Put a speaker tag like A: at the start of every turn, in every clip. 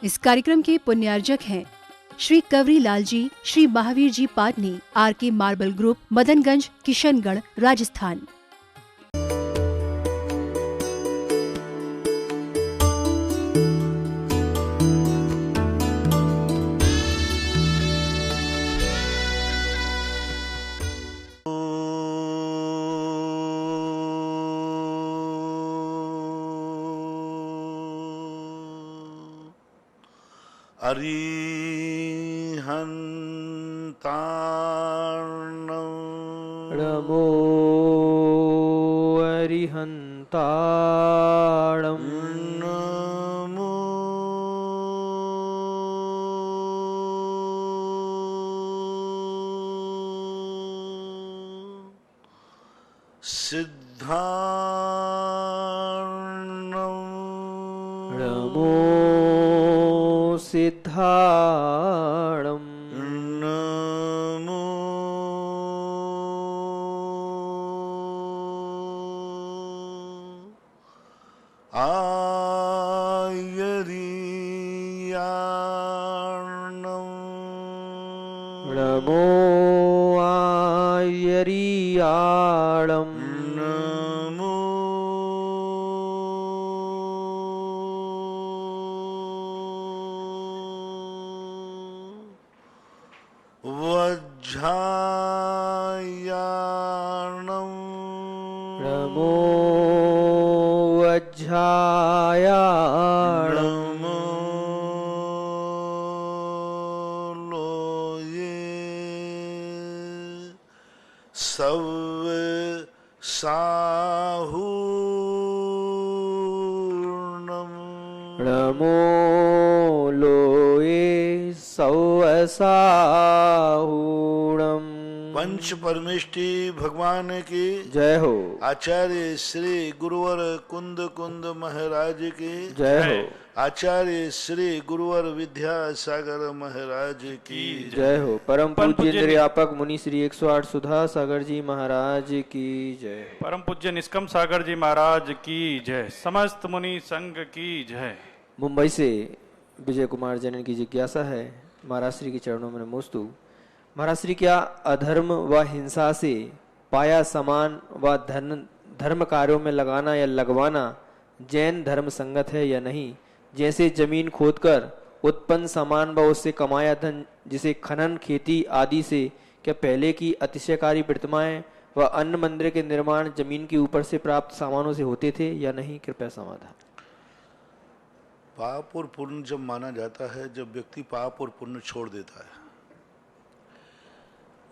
A: इस कार्यक्रम के पुण्यार्जक हैं Shri Kawari Lal ji, Shri Mahavir ji Patni, RK marble group, Madanganj, Kishangarh, Rajasthan.
B: अरिहन्तार्णं
C: नमो अरिहन्ताणं
B: नमो सिद्धार्णं
C: नमो सिद्धाणं
B: नमो आयर्याणं
C: नमो आयर्याणं
B: नमो वज्झायाणं
C: नमो वज्झायाणं
B: नमो लोये सव्साहूर्णं
C: नमो लोये सौसाहूणम्।
B: पंच परमेष्टि भगवान की
C: जय हो।
B: आचार्य श्री गुरुवर कुंद कुंद महाराज की
C: जय हो।
B: आचार्य श्री गुरुवर विद्यासागर महाराज की
C: जय हो। परम पूज्य निर्यापक मुनि श्री 108 सुधा सागर जी महाराज की जय।
D: परम पूज्य निष्कम सागर जी महाराज की जय। समस्त मुनि संघ की जय।
C: मुंबई से विजय कुमार जनन की जिज्ञासा है, महाराज श्री के चरणों में नमोस्तु। महाराज श्री, क्या अधर्म व हिंसा से पाया समान व धर्म कार्यों में लगाना या लगवाना जैन धर्म संगत है या नहीं? जैसे जमीन खोदकर उत्पन्न सामान व उससे कमाया धन, जिसे खनन खेती आदि से, क्या पहले की अतिशयकारी प्रतिमाएं व अन्न मंदिर के निर्माण जमीन के ऊपर से प्राप्त सामानों से होते थे या नहीं? कृपया समाधान।
B: पाप और पुण्य जब माना जाता है जब व्यक्ति पाप और पुण्य छोड़ देता है।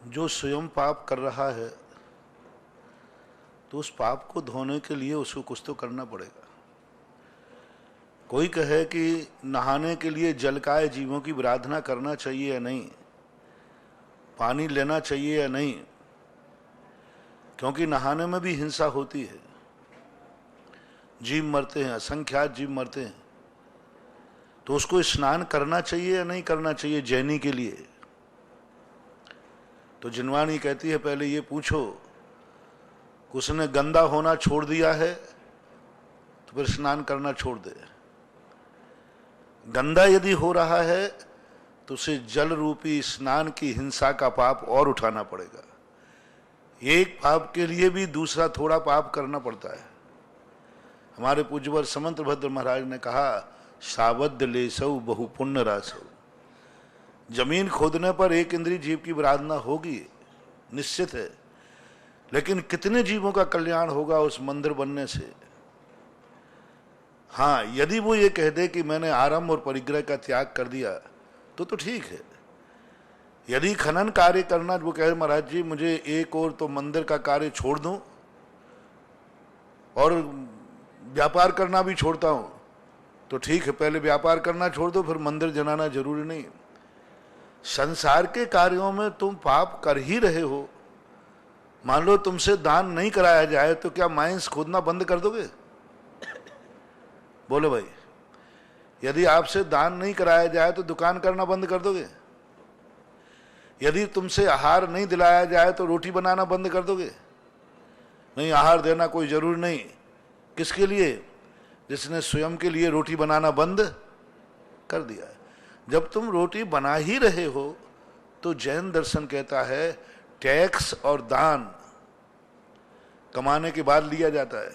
B: जो स्वयं पाप कर रहा है तो उस पाप को धोने के लिए उसको कुछ तो करना पड़ेगा। कोई कहे कि नहाने के लिए जलकाय जीवों की आराधना करना चाहिए या नहीं, पानी लेना चाहिए या नहीं, क्योंकि नहाने में भी हिंसा होती है, जीव मरते हैं, असंख्यात जीव मरते हैं, तो उसको स्नान करना चाहिए या नहीं करना चाहिए जैनी के लिए? तो जिनवाणी कहती है पहले ये पूछो कि उसने गंदा होना छोड़ दिया है तो फिर स्नान करना छोड़ दे। गंदा यदि हो रहा है तो उसे जल रूपी स्नान की हिंसा का पाप और उठाना पड़ेगा। एक पाप के लिए भी दूसरा थोड़ा पाप करना पड़ता है। हमारे पूज्यवर समंत भद्र महाराज ने कहा, सावध लेसौ बहु पुण्य रासौ। जमीन खोदने पर एक इंद्रिय जीव की आराधना होगी, निश्चित है, लेकिन कितने जीवों का कल्याण होगा उस मंदिर बनने से? हाँ, यदि वो ये कह दे कि मैंने आरंभ और परिग्रह का त्याग कर दिया तो ठीक है। यदि खनन कार्य करना, वो कहे महाराज जी मुझे एक और तो मंदिर का कार्य छोड़ दूं और व्यापार करना भी छोड़ता हूं, तो ठीक है, पहले व्यापार करना छोड़ दो, फिर मंदिर जनाना जरूरी नहीं। संसार के कार्यों में तुम पाप कर ही रहे हो। मान लो तुमसे दान नहीं कराया जाए तो क्या माइंस खोदना बंद कर दोगे? बोलो भाई, यदि आपसे दान नहीं कराया जाए तो दुकान करना बंद कर दोगे? यदि तुमसे आहार नहीं दिलाया जाए तो रोटी बनाना बंद कर दोगे? नहीं, आहार देना कोई जरूरी नहीं। किसके लिए? जिसने स्वयं के लिए रोटी बनाना बंद कर दिया है। जब तुम रोटी बना ही रहे हो तो जैन दर्शन कहता है टैक्स और दान कमाने के बाद लिया जाता है।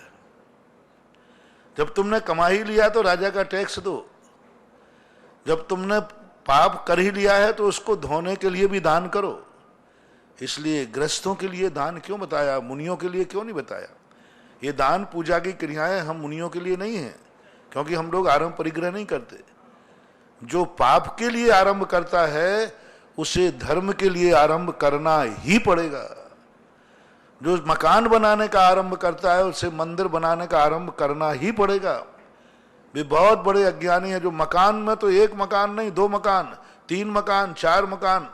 B: जब तुमने कमा ही लिया तो राजा का टैक्स दो। जब तुमने पाप कर ही लिया है तो उसको धोने के लिए भी दान करो। इसलिए गृहस्थों के लिए दान क्यों बताया, मुनियों के लिए क्यों नहीं बताया? ये दान पूजा की क्रियाएं हम मुनियों के लिए नहीं है, क्योंकि हम लोग आरंभ परिग्रह नहीं करते। जो पाप के लिए आरंभ करता है उसे धर्म के लिए आरंभ करना ही पड़ेगा। जो मकान बनाने का आरंभ करता है उसे मंदिर बनाने का आरंभ करना ही पड़ेगा। वे बहुत बड़े अज्ञानी हैं जो मकान में तो एक मकान नहीं, 2 मकान, 3 मकान, 4 मकान,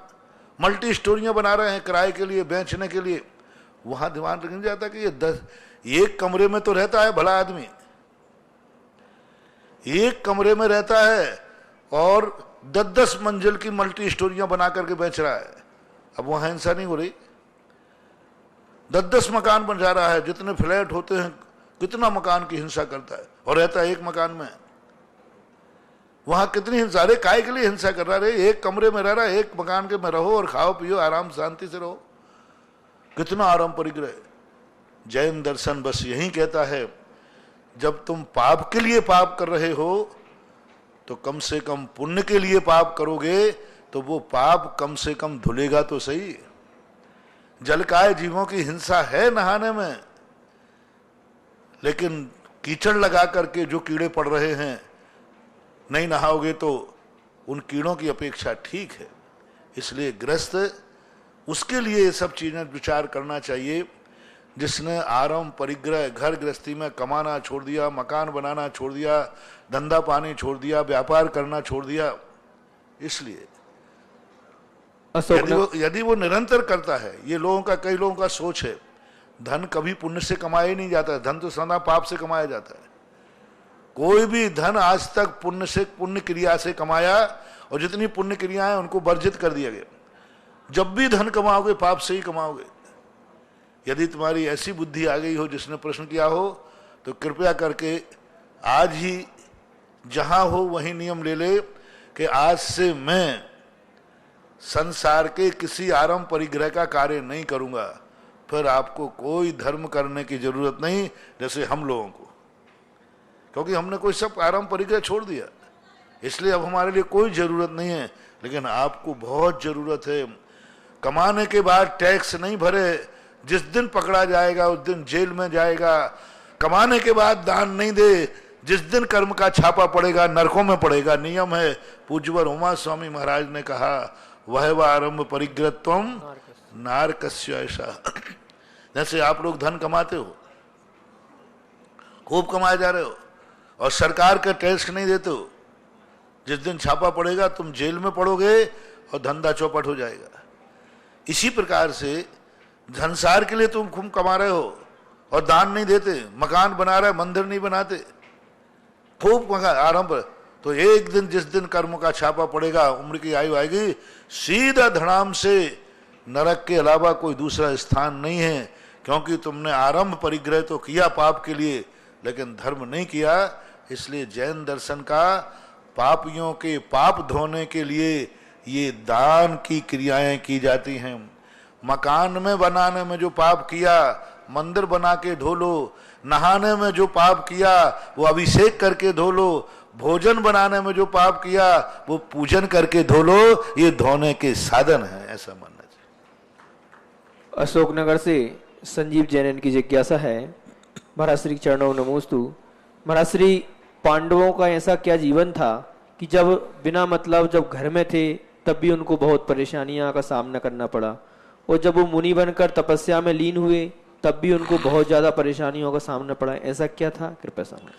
B: मल्टी स्टोरियां बना रहे हैं किराए के लिए, बेचने के लिए। वहां ध्यान रखना जाता कि ये एक कमरे में तो रहता है भला आदमी, एक कमरे में रहता है और 10-10 मंजिल की मल्टी स्टोरियां बना करके बेच रहा है। अब वहां हिंसा नहीं हो रही? 10-10 मकान बन जा रहा है, जितने फ्लैट होते हैं कितना मकान की हिंसा करता है और रहता है एक मकान में। वहां कितनी हिंसा, अरे काय के लिए हिंसा कर रहा है? एक कमरे में रह रहा है, एक मकान के में रहो और खाओ पियो आराम शांति से रहो। कितना आराम परिग्रह। जैन दर्शन बस यही कहता है जब तुम पाप के लिए पाप कर रहे हो तो कम से कम पुण्य के लिए पाप करोगे तो वो पाप कम से कम धुलेगा तो सही। जलकाय जीवों की हिंसा है नहाने में, लेकिन कीचड़ लगा करके जो कीड़े पड़ रहे हैं नहीं नहाओगे तो उन कीड़ों की अपेक्षा ठीक है। इसलिए गृहस्थ उसके लिए ये सब चीजें विचार करना चाहिए। जिसने आरंभ परिग्रह घर गृहस्थी में कमाना छोड़ दिया, मकान बनाना छोड़ दिया, धंधा पानी छोड़ दिया, व्यापार करना छोड़ दिया, इसलिए यदि वो निरंतर करता है, ये लोगों का कई लोगों का सोच है धन कभी पुण्य से कमाया ही नहीं जाता है, धन तो सदा पाप से कमाया जाता है। कोई भी धन आज तक पुण्य क्रिया से कमाया और जितनी पुण्य क्रियाएं उनको वर्जित कर दिया गया। जब भी धन कमाओगे पाप से ही कमाओगे। यदि तुम्हारी ऐसी बुद्धि आ गई हो जिसने प्रश्न किया हो तो कृपया करके आज ही जहां हो वहीं नियम ले ले कि आज से मैं संसार के किसी आरंभ परिग्रह का कार्य नहीं करूंगा। फिर आपको कोई धर्म करने की जरूरत नहीं, जैसे हम लोगों को, क्योंकि हमने कोई सब आरंभ परिग्रह छोड़ दिया, इसलिए अब हमारे लिए कोई जरूरत नहीं है। लेकिन आपको बहुत जरूरत है। कमाने के बाद टैक्स नहीं भरे, जिस दिन पकड़ा जाएगा उस दिन जेल में जाएगा। कमाने के बाद दान नहीं दे, जिस दिन कर्म का छापा पड़ेगा नरकों में पड़ेगा। नियम है। पूज्यवर उमा स्वामी महाराज ने कहा वह आरंभ परिग्रहत्वम नारकस्य ऐसा। जैसे आप लोग धन कमाते हो, खूब कमाए जा रहे हो और सरकार का टैक्स नहीं देते हो, जिस दिन छापा पड़ेगा तुम जेल में पड़ोगे और धंधा चौपट हो जाएगा। इसी प्रकार से संसार के लिए तुम खूब कमा रहे हो और दान नहीं देते, मकान बना रहे मंदिर नहीं बनाते, खूब आरंभ, तो एक दिन जिस दिन कर्म का छापा पड़ेगा, उम्र की आयु आएगी, सीधा धड़ाम से नरक के अलावा कोई दूसरा स्थान नहीं है। क्योंकि तुमने आरंभ परिग्रह तो किया पाप के लिए, लेकिन धर्म नहीं किया। इसलिए जैन दर्शन का पापियों के पाप धोने के लिए ये दान की क्रियाएं की जाती हैं। मकान में बनाने में जो पाप किया मंदिर बना के धो लो, नहाने में जो पाप किया वो अभिषेक करके धो लो, भोजन बनाने में जो पाप किया वो पूजन करके धो लो। ये धोने के साधन है, ऐसा मानना चाहिए।
C: अशोकनगर से संजीव जैन की जिज्ञासा है। महाराज श्री चरणों नमोस्तु। महाराज श्री, पांडवों का ऐसा क्या जीवन था कि जब बिना मतलब जब घर में थे तब भी उनको बहुत परेशानियां का सामना करना पड़ा, और जब वो मुनि बनकर तपस्या में लीन हुए तब भी उनको बहुत ज्यादा परेशानियों का सामना पड़ा? ऐसा क्या था, कृपया समझ।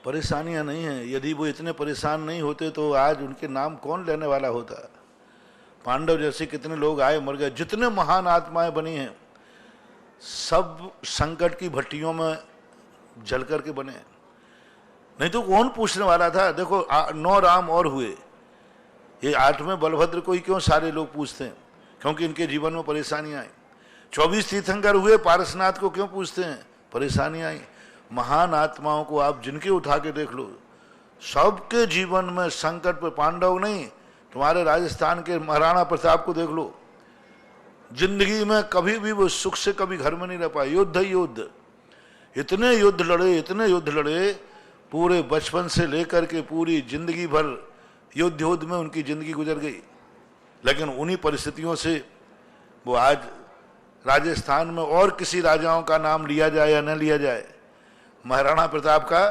B: परेशानियां नहीं है। यदि वो इतने परेशान नहीं होते तो आज उनके नाम कौन लेने वाला होता। पांडव जैसे कितने लोग आए मर गए, जितने महान आत्माएं बनी हैं सब संकट की भट्टियों में जल करके बने, नहीं तो कौन पूछने वाला था। देखो 9 राम और हुए, ये 8वें बलभद्र को ही क्यों सारे लोग पूछते हैं? क्योंकि इनके जीवन में परेशानियां आई। 24 तीर्थंकर हुए, पारसनाथ को क्यों पूछते हैं? परेशानियां आई। महान आत्माओं को आप जिनके उठा के देख लो सबके जीवन में संकट पे पांडव नहीं, तुम्हारे राजस्थान के महाराणा प्रताप को देख लो, जिंदगी में कभी भी वो सुख से कभी घर में नहीं रह पाए, युद्ध ही युद्ध, इतने युद्ध लड़े, पूरे बचपन से लेकर के पूरी जिंदगी भर युद्ध में उनकी जिंदगी गुजर गई। लेकिन उन्हीं परिस्थितियों से वो आज राजस्थान में और किसी राजाओं का नाम लिया जाए या न लिया जाए, महाराणा प्रताप का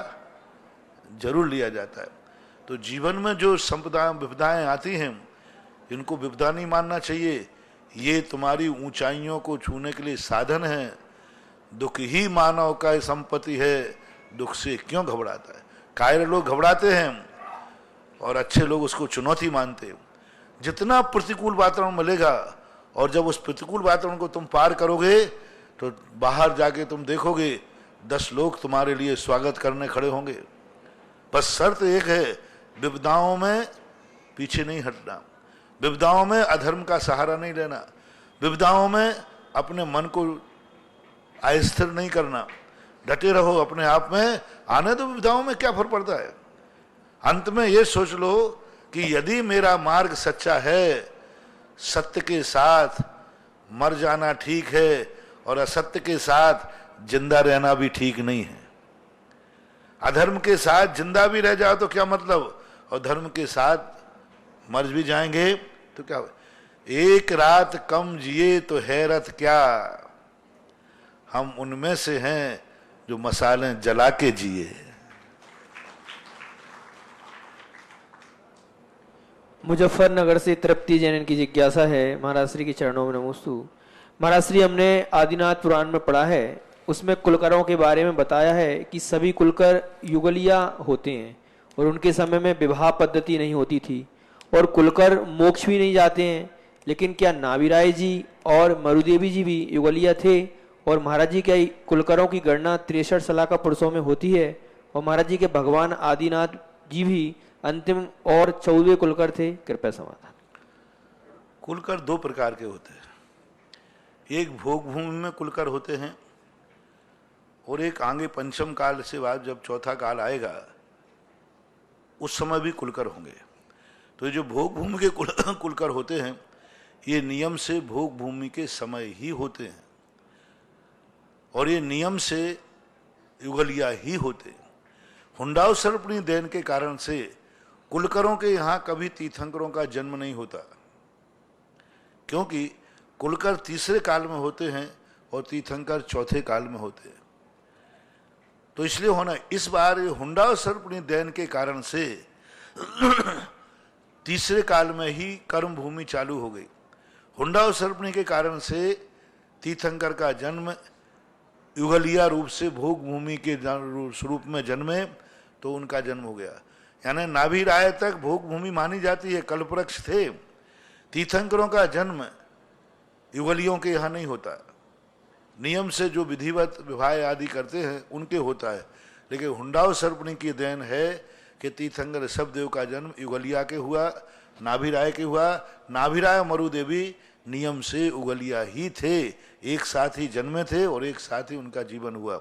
B: जरूर लिया जाता है। तो जीवन में जो विपदाएं आती हैं, इनको विपदा नहीं मानना चाहिए, ये तुम्हारी ऊंचाइयों को छूने के लिए साधन है। दुख ही मानव का संपत्ति है, दुख से क्यों घबराता है। कायर लोग घबराते हैं और अच्छे लोग उसको चुनौती मानते हैं। जितना प्रतिकूल वातावरण मिलेगा और जब उस प्रतिकूल वातावरण को तुम पार करोगे तो बाहर जाके तुम देखोगे 10 लोग तुम्हारे लिए स्वागत करने खड़े होंगे। बस शर्त एक है, विपदाओं में पीछे नहीं हटना, विपदाओं में अधर्म का सहारा नहीं लेना, विपदाओं में अपने मन को अस्थिर नहीं करना, डटे रहो अपने आप में। आने दो विपदाओं में, क्या फर्क पड़ता है। अंत में ये सोच लो कि यदि मेरा मार्ग सच्चा है, सत्य के साथ मर जाना ठीक है और असत्य के साथ जिंदा रहना भी ठीक नहीं है। अधर्म के साथ जिंदा भी रह जाओ तो क्या मतलब, और धर्म के साथ मर भी जाएंगे तो क्या। एक रात कम जिए तो हैरत क्या, हम उनमें से हैं जो मसाले जला के जिए।
C: मुजफ्फरनगर से तृप्ति जैन की जिज्ञासा है, महाराज श्री के चरणों में नमोस्तु। महाराज श्री, हमने आदिनाथ पुराण में पढ़ा है, उसमें कुलकरों के बारे में बताया है कि सभी कुलकर युगलिया होते हैं और उनके समय में विवाह पद्धति नहीं होती थी और कुलकर मोक्ष भी नहीं जाते हैं। लेकिन क्या नाभिराय जी और मरुदेवी जी भी युगलिया थे? और महाराज जी, क्या कुलकरों की गणना 63 सलाका पुरुषों में होती है? और महाराज जी के भगवान आदिनाथ जी भी अंतिम और 14वें कुलकर थे? कृपया समाधान।
B: कुलकर 2 प्रकार के होते हैं, एक भोग भूमि में कुलकर होते हैं और एक आगे पंचम काल से बाद जब चौथा काल आएगा उस समय भी कुलकर होंगे। तो ये जो भोग भूमि के कुलकर होते हैं, ये नियम से भोग भूमि के समय ही होते हैं और ये नियम से युगलिया ही होते हैं। हुंडाव सर्पणी देन के कारण से कुलकरों के यहाँ कभी तीर्थंकरों का जन्म नहीं होता, क्योंकि कुलकर 3रे काल में होते हैं और तीर्थंकर 4थे काल में होते हैं। तो इसलिए होना, इस बार हुंडाव सर्पणी देन के कारण से 3रे काल में ही कर्म भूमि चालू हो गई। हुंडाव सर्पणी के कारण से तीर्थंकर का जन्म युगलिया रूप से भोग भूमि के स्वरूप में जन्मे तो उनका जन्म हो गया। यानी नाभिराय तक भोग भूमि मानी जाती है, कल्पवृक्ष थे। तीर्थंकरों का जन्म युगलियों के यहाँ नहीं होता, नियम से जो विधिवत विवाह आदि करते हैं उनके होता है। लेकिन हुंडाव सर्पणी की देन है कि तीर्थंकर ऋषभदेव का जन्म युगलिया के हुआ, नाभिराय के हुआ। नाभिराय मरुदेवी नियम से उगलिया ही थे, एक साथ ही जन्मे थे और एक साथ ही उनका जीवन हुआ।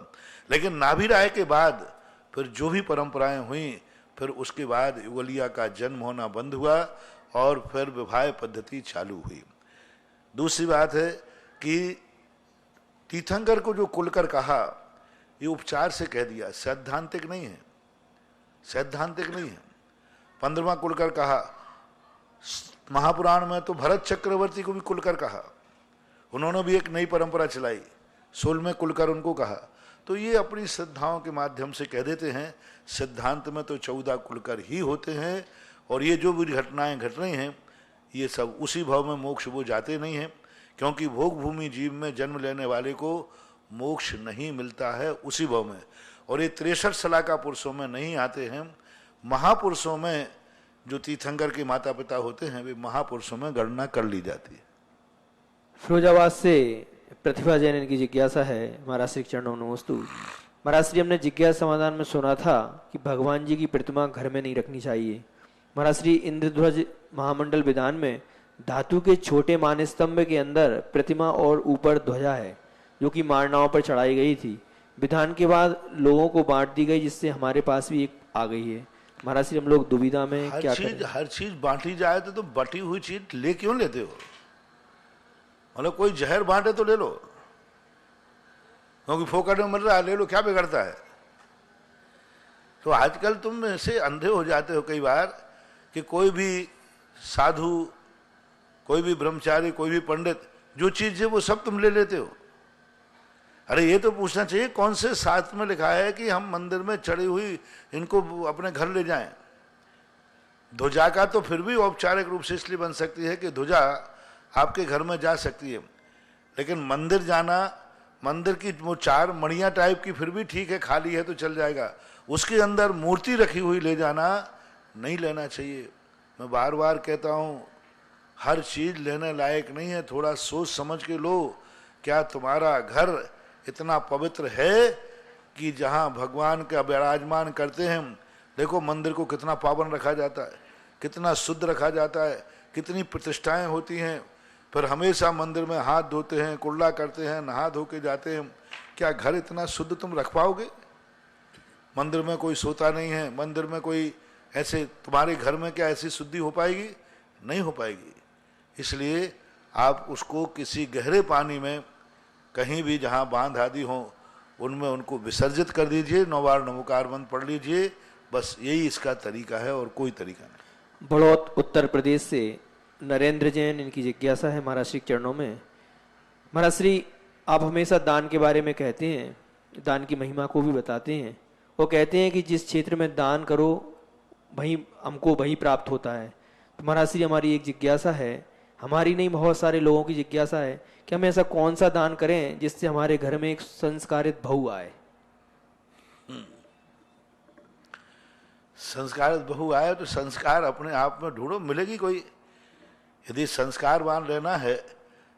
B: लेकिन नाभिराय के बाद फिर जो भी परंपराएं हुई, फिर उसके बाद युगलिया का जन्म होना बंद हुआ और फिर विवाह पद्धति चालू हुई। दूसरी बात है कि तीर्थंकर को जो कुलकर कहा, ये उपचार से कह दिया, सैद्धांतिक नहीं है, सैद्धांतिक नहीं है। 15वां कुलकर कहा, महापुराण में तो भरत चक्रवर्ती को भी कुलकर कहा, उन्होंने भी एक नई परंपरा चलाई, 16वें कुलकर उनको कहा। तो ये अपनी श्रद्धाओं के माध्यम से कह देते हैं, सिद्धांत में तो 14 कुलकर ही होते हैं और ये जो भी घटनाएं घट रही हैं ये सब उसी भाव में मोक्ष वो जाते नहीं हैं, क्योंकि भोग भूमि जीव में जन्म लेने वाले को मोक्ष नहीं मिलता है उसी भाव में। और ये 63 सलाका पुरुषों में नहीं आते हैं, महापुरुषों में जो तीर्थंकर के माता पिता होते हैं वे महापुरुषों में गणना कर ली जाती है।
C: फिरोजाबाद से प्रतिभा जैन की जिज्ञासा है, महाराज श्री चरणों में नमोस्तु। महाराज श्री, हमने जिज्ञासा समाधान में सुना था कि भगवान जी की प्रतिमा घर में नहीं रखनी चाहिए। महाराज श्री, इंद्रध्वज महामंडल विधान में धातु के छोटे मानस्तंभ के अंदर प्रतिमा और ऊपर ध्वजा है जो कि मारनाओं पर चढ़ाई गई थी। विधान के बाद लोगों को बांट दी गई, जिससे हमारे पास भी एक आ गई है। महाराज श्री हम लोग दुविधा में क्या करें?
B: हर चीज बांटी जाए तो तुम बटी हुई चीज ले क्यों लेते हो? मतलब कोई जहर बांटे तो ले लो, क्योंकि फोकट में मिल रहा है, ले लो, क्या बिगड़ता है? तो आजकल तुम ऐसे अंधे हो जाते हो कई बार कि कोई भी साधु, कोई भी ब्रह्मचारी, कोई भी पंडित, जो चीज है वो सब तुम ले लेते हो। अरे ये तो पूछना चाहिए कौन से शास्त्र में लिखा है कि हम मंदिर में चढ़ी हुई इनको अपने घर ले जाएं? ध्वजा का तो फिर भी औपचारिक रूप से इसलिए बन सकती है कि ध्वजा आपके घर में जा सकती है, लेकिन मंदिर जाना, मंदिर की वो 4 मणियां टाइप की फिर भी ठीक है, खाली है तो चल जाएगा, उसके अंदर मूर्ति रखी हुई ले जाना नहीं लेना चाहिए। मैं बार बार कहता हूँ, हर चीज लेने लायक नहीं है, थोड़ा सोच समझ के लो। क्या तुम्हारा घर इतना पवित्र है कि जहाँ भगवान का विराजमान करते हैं? देखो मंदिर को कितना पावन रखा जाता है, कितना शुद्ध रखा जाता है, कितनी प्रतिष्ठाएं होती हैं, फिर हमेशा मंदिर में हाथ धोते हैं, कुल्ला करते हैं, नहा धो के जाते हैं। क्या घर इतना शुद्ध तुम रख पाओगे? मंदिर में कोई सोता नहीं है, मंदिर में कोई ऐसे, तुम्हारे घर में क्या ऐसी शुद्धि हो पाएगी? नहीं हो पाएगी। इसलिए आप उसको किसी गहरे पानी में कहीं भी जहाँ बांध आदि हो उनमें उनको विसर्जित कर दीजिए, 9 बार नमोकार मंत्र पढ़ लीजिए, बस यही इसका तरीका है और कोई तरीका नहीं।
C: बड़ौत उत्तर प्रदेश से नरेंद्र जैन, इनकी जिज्ञासा है महाराज श्री के चरणों में। महाराज श्री, आप हमेशा दान के बारे में कहते हैं, दान की महिमा को भी बताते हैं। वो कहते हैं कि जिस क्षेत्र में दान करो वहीं हमको वही प्राप्त होता है। तो महाराज श्री हमारी एक जिज्ञासा है, हमारी नहीं बहुत सारे लोगों की जिज्ञासा है कि हम ऐसा कौन सा दान करें जिससे हमारे घर में एक संस्कारित बहू आए?
B: संस्कारित बहू आए तो संस्कार अपने आप में ढूंढो, मिलेगी कोई। यदि संस्कारवान रहना है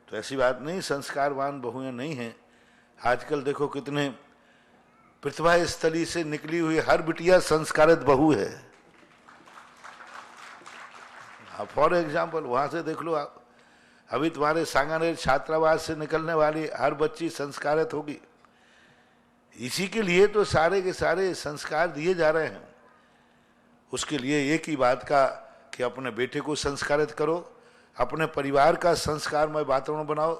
B: तो ऐसी बात नहीं संस्कारवान बहुएं नहीं हैं। आजकल देखो कितने प्रतिभा स्थली से निकली हुई हर बिटिया संस्कारित बहू है। फॉर एग्जाम्पल वहां से देख लो आप, अभी तुम्हारे सांगानेर छात्रावास से निकलने वाली हर बच्ची संस्कारित होगी। इसी के लिए तो सारे के सारे संस्कार दिए जा रहे हैं। उसके लिए एक ही बात का कि अपने बेटे को संस्कारित करो, अपने परिवार का संस्कारमय वातावरण बनाओ।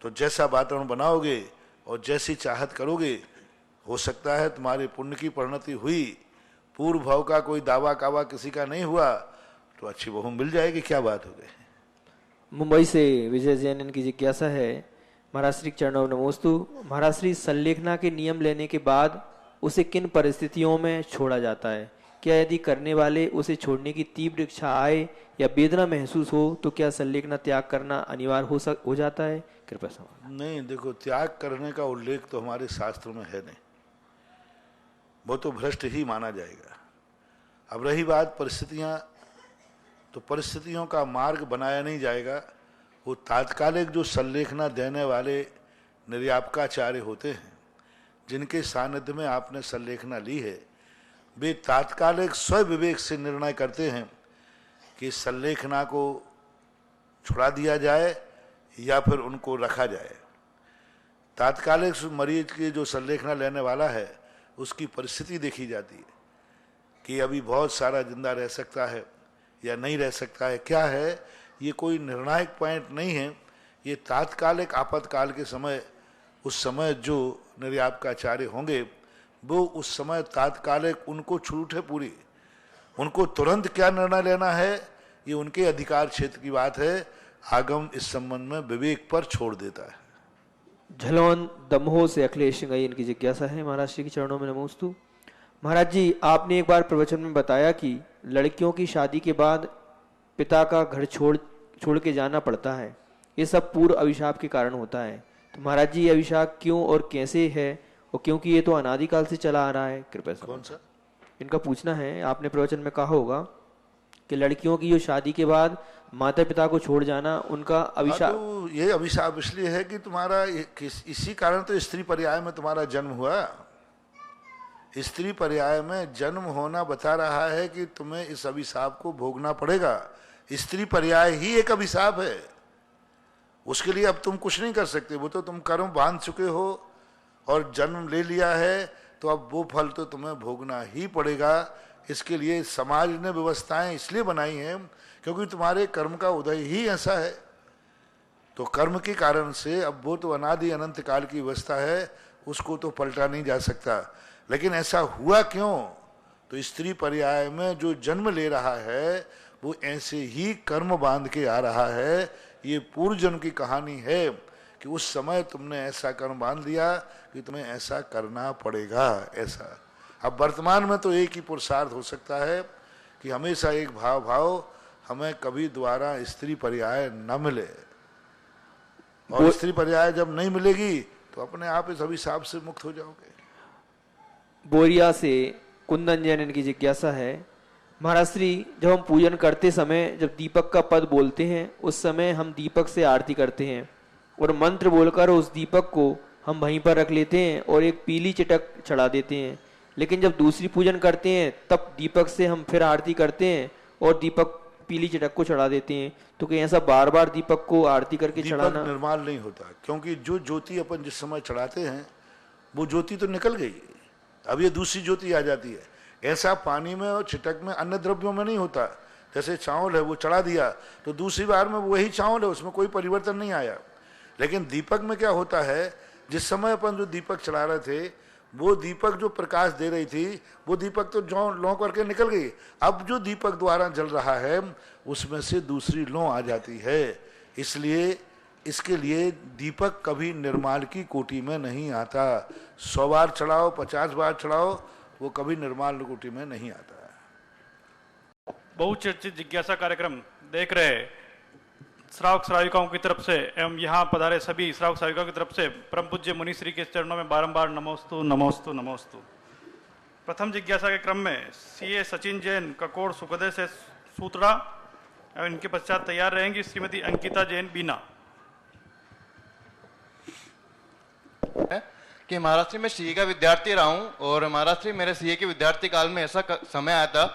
B: तो जैसा वातावरण बनाओगे और जैसी चाहत करोगे, हो सकता है तुम्हारे पुण्य की परिणति हुई, पूर्व भाव का कोई दावा कावा किसी का नहीं हुआ, तो अच्छी बहू मिल जाएगी, क्या बात हो गई।
C: मुंबई से विजय जैन, इनकी जिज्ञासा है महाराज श्री चरणों नमोस्तु। महाराज श्री, संलेखना के नियम लेने के बाद उसे किन परिस्थितियों में छोड़ा जाता है? क्या यदि करने वाले उसे छोड़ने की तीव्र इच्छा आए या वेदना महसूस हो तो क्या संलेखना त्याग करना अनिवार्य हो जाता है? कृपया समझ।
B: नहीं, देखो त्याग करने का उल्लेख तो हमारे शास्त्रों में है नहीं, वो तो भ्रष्ट ही माना जाएगा। अब रही बात परिस्थितियां, तो परिस्थितियों का मार्ग बनाया नहीं जाएगा। वो तात्कालिक जो संलेखना देने वाले निर्यापकाचार्य होते हैं, जिनके सानिध्य में आपने संलेखना ली है, वे तात्कालिक स्वविवेक से निर्णय करते हैं कि संलेखना को छुड़ा दिया जाए या फिर उनको रखा जाए। तात्कालिक मरीज की जो संलेखना लेने वाला है उसकी परिस्थिति देखी जाती है कि अभी बहुत सारा जिंदा रह सकता है या नहीं रह सकता है। क्या है, ये कोई निर्णायक पॉइंट नहीं है, ये तात्कालिक आपातकाल के समय, उस समय जो निर्यापकाचार्य होंगे वो उस समय तात्कालिक उनको छूट है पूरी, उनको तुरंत क्या निर्णय लेना है ये उनके अधिकार क्षेत्र की बात है। आगम इस संबंध में विवेक पर छोड़ देता है।
C: झलोन दमोह से अखिलेश सिंह, इनकी जिज्ञासा है महाराज श्री के चरणों में नमोस्तु। महाराज जी, आपने एक बार प्रवचन में बताया कि लड़कियों की शादी के बाद पिता का घर छोड़ के जाना पड़ता है, ये सब पूर्व अभिशाप के कारण होता है। तो महाराज जी, ये अभिशाप क्यों और कैसे है, और क्योंकि ये तो अनादिकाल से चला आ रहा है? कृपया
B: कौन सा
C: इनका पूछना है। आपने प्रवचन में कहा होगा कि लड़कियों की जो शादी के बाद माता पिता को छोड़ जाना उनका अभिशाप।
B: तो ये अभिशाप इसलिए है कि तुम्हारा इसी कारण तो स्त्री पर्याय में तुम्हारा जन्म हुआ। स्त्री पर्याय में जन्म होना बता रहा है कि तुम्हें इस अभिशाप को भोगना पड़ेगा। स्त्री पर्याय ही एक अभिशाप है, उसके लिए अब तुम कुछ नहीं कर सकते। वो तो तुम कर्म बांध चुके हो और जन्म ले लिया है, तो अब वो फल तो तुम्हें भोगना ही पड़ेगा। इसके लिए समाज ने व्यवस्थाएं इसलिए बनाई हैं क्योंकि तुम्हारे कर्म का उदय ही ऐसा है। तो कर्म के कारण से अब वो तो अनादि अनंत काल की व्यवस्था है, उसको तो पलटा नहीं जा सकता। लेकिन ऐसा हुआ क्यों? तो स्त्री पर्याय में जो जन्म ले रहा है वो ऐसे ही कर्म बांध के आ रहा है। ये पूर्व जन्म की कहानी है कि उस समय तुमने ऐसा कर्म बांध लिया कि तुम्हें ऐसा करना पड़ेगा। ऐसा अब वर्तमान में तो एक ही पुरुषार्थ हो सकता है कि हमेशा एक भाव हमें कभी दोबारा स्त्री पर्याय न मिले, और स्त्री पर्याय जब नहीं मिलेगी तो अपने आप इस अभिशाप से मुक्त हो जाओगे।
C: बोरिया से कुंदन जैन इनकी जिज्ञासा है, महाराज श्री जब हम पूजन करते समय जब दीपक का पद बोलते हैं उस समय हम दीपक से आरती करते हैं और मंत्र बोलकर उस दीपक को हम वहीं पर रख लेते हैं और एक पीली चिटक चढ़ा देते हैं। लेकिन जब दूसरी पूजन करते हैं तब दीपक से हम फिर आरती करते हैं और दीपक पीली चिटक को चढ़ा देते हैं। तो कहीं ऐसा बार बार दीपक को आरती करके चढ़ाना
B: निर्माल नहीं होता, क्योंकि जो ज्योति अपन जिस समय चढ़ाते हैं वो ज्योति तो निकल गई, अब ये दूसरी ज्योति आ जाती है। ऐसा पानी में और चिटक में अन्य द्रव्यों में नहीं होता। जैसे चावल है वो चढ़ा दिया तो दूसरी बार में वही चावल है, उसमें कोई परिवर्तन नहीं आया। लेकिन दीपक में क्या होता है, जिस समय अपन जो दीपक चढ़ा रहे थे वो दीपक जो प्रकाश दे रही थी वो दीपक तो जो लौ करके निकल गई। अब जो दीपक द्वारा जल रहा है उसमें से दूसरी लौ आ जाती है। इसलिए इसके लिए दीपक कभी निर्माल की कोटि में नहीं आता। 100 बार चढ़ाओ 50 बार चढ़ाओ वो कभी निर्माल कोटि में नहीं आता।
D: बहुचर्चित जिज्ञासा कार्यक्रम देख रहे श्रावक श्राविकाओं की तरफ से एवं यहाँ पधारे सभी श्रावक श्राविकाओं की तरफ से परम पूज्य मुनिश्री के चरणों में बारंबार नमोस्तु नमोस्तु नमोस्तु। प्रथम जिज्ञासा के क्रम में सीए सचिन जैन ककोड़ सुखदय से सूत्रा एवं इनके पश्चात तैयार रहेंगी श्रीमती अंकिता जैन बीना।
E: कि महाराष्ट्र में सीए का विद्यार्थी रहा हूँ और महाराष्ट्र मेरे सीए के विद्यार्थी काल में ऐसा समय आया था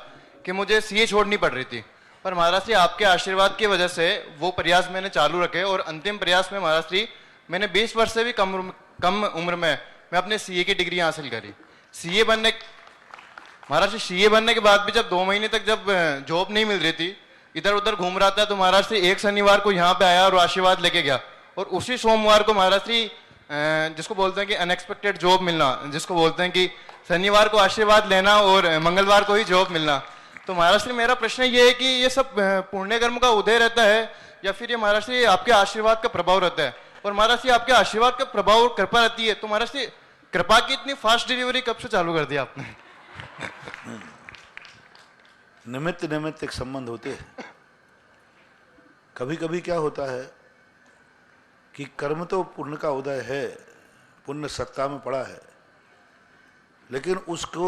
E: कि मुझे सीए छोड़नी पड़ रही थी, पर महाराष्ट्र आपके आशीर्वाद की वजह से वो प्रयास मैंने चालू रखे और अंतिम प्रयास में महाराष्ट्र मैंने 20 वर्ष से भी कम उम्र में मैं अपने सीए की डिग्री हासिल करी। सीए बनने महाराष्ट्र सीए बनने के बाद भी जब 2 महीने तक जब जॉब नहीं मिल रही थी, इधर उधर घूम रहा था, तो महाराष्ट्र एक शनिवार को यहाँ पे आया और आशीर्वाद लेके गया। और उसी सोमवार को महाराष्ट्र जिसको बोलते हैं कि अनएक्सपेक्टेड जॉब मिलना, जिसको बोलते हैं कि शनिवार को आशीर्वाद लेना और मंगलवार को ही जॉब मिलना। तो महाराष्ट्र मेरा प्रश्न ये है कि ये सब पुण्य कर्म का उदय रहता है या फिर ये महाराष्ट्र आपके आशीर्वाद का प्रभाव रहता है? और महाराष्ट्र आपके आशीर्वाद का प्रभाव और कृपा रहती है, तो महाराष्ट्र कृपा की इतनी फास्ट डिलीवरी कब से चालू कर दिया आपने?
B: निमित्त निमित्त एक संबंध होते हैं। कभी कभी क्या होता है कि कर्म तो पुण्य का उदय है, पुण्य सत्ता में पड़ा है, लेकिन उसको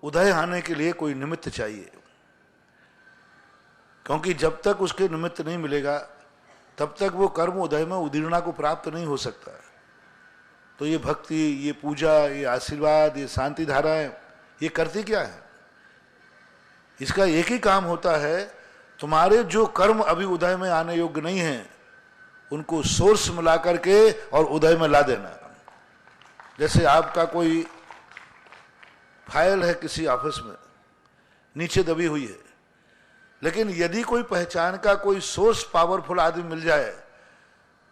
B: उदय आने के लिए कोई निमित्त चाहिए। क्योंकि जब तक उसके निमित्त नहीं मिलेगा तब तक वो कर्म उदय में उदीर्णा को प्राप्त नहीं हो सकता। तो ये भक्ति, ये पूजा, ये आशीर्वाद, ये शांति धाराएं, ये करती क्या है? इसका एक ही काम होता है, तुम्हारे जो कर्म अभी उदय में आने योग्य नहीं है उनको सोर्स मिला करके और उदय में ला देना। जैसे आपका कोई फाइल है किसी ऑफिस में, नीचे दबी हुई है, लेकिन यदि कोई पहचान का कोई सोर्स पावरफुल आदमी मिल जाए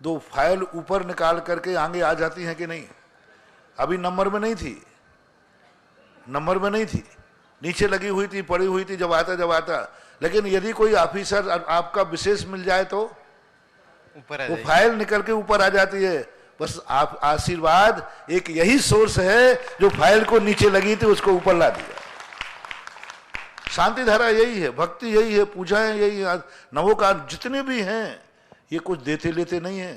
B: तो फाइल ऊपर निकाल करके आगे आ जाती है कि नहीं? अभी नंबर में नहीं थी, नंबर में नहीं थी, नीचे लगी हुई थी, पड़ी हुई थी, जब आता। लेकिन यदि कोई ऑफिसर आपका विशेष मिल जाए तो
E: ऊपर
B: वो फाइल निकल के ऊपर आ जाती है। बस आप आशीर्वाद एक यही सोर्स है जो फाइल को नीचे लगी थी उसको ऊपर ला दिया। शांति धारा यही है, भक्ति यही है, पूजाएं यही है, नवोकार जितने भी हैं ये कुछ देते लेते नहीं है,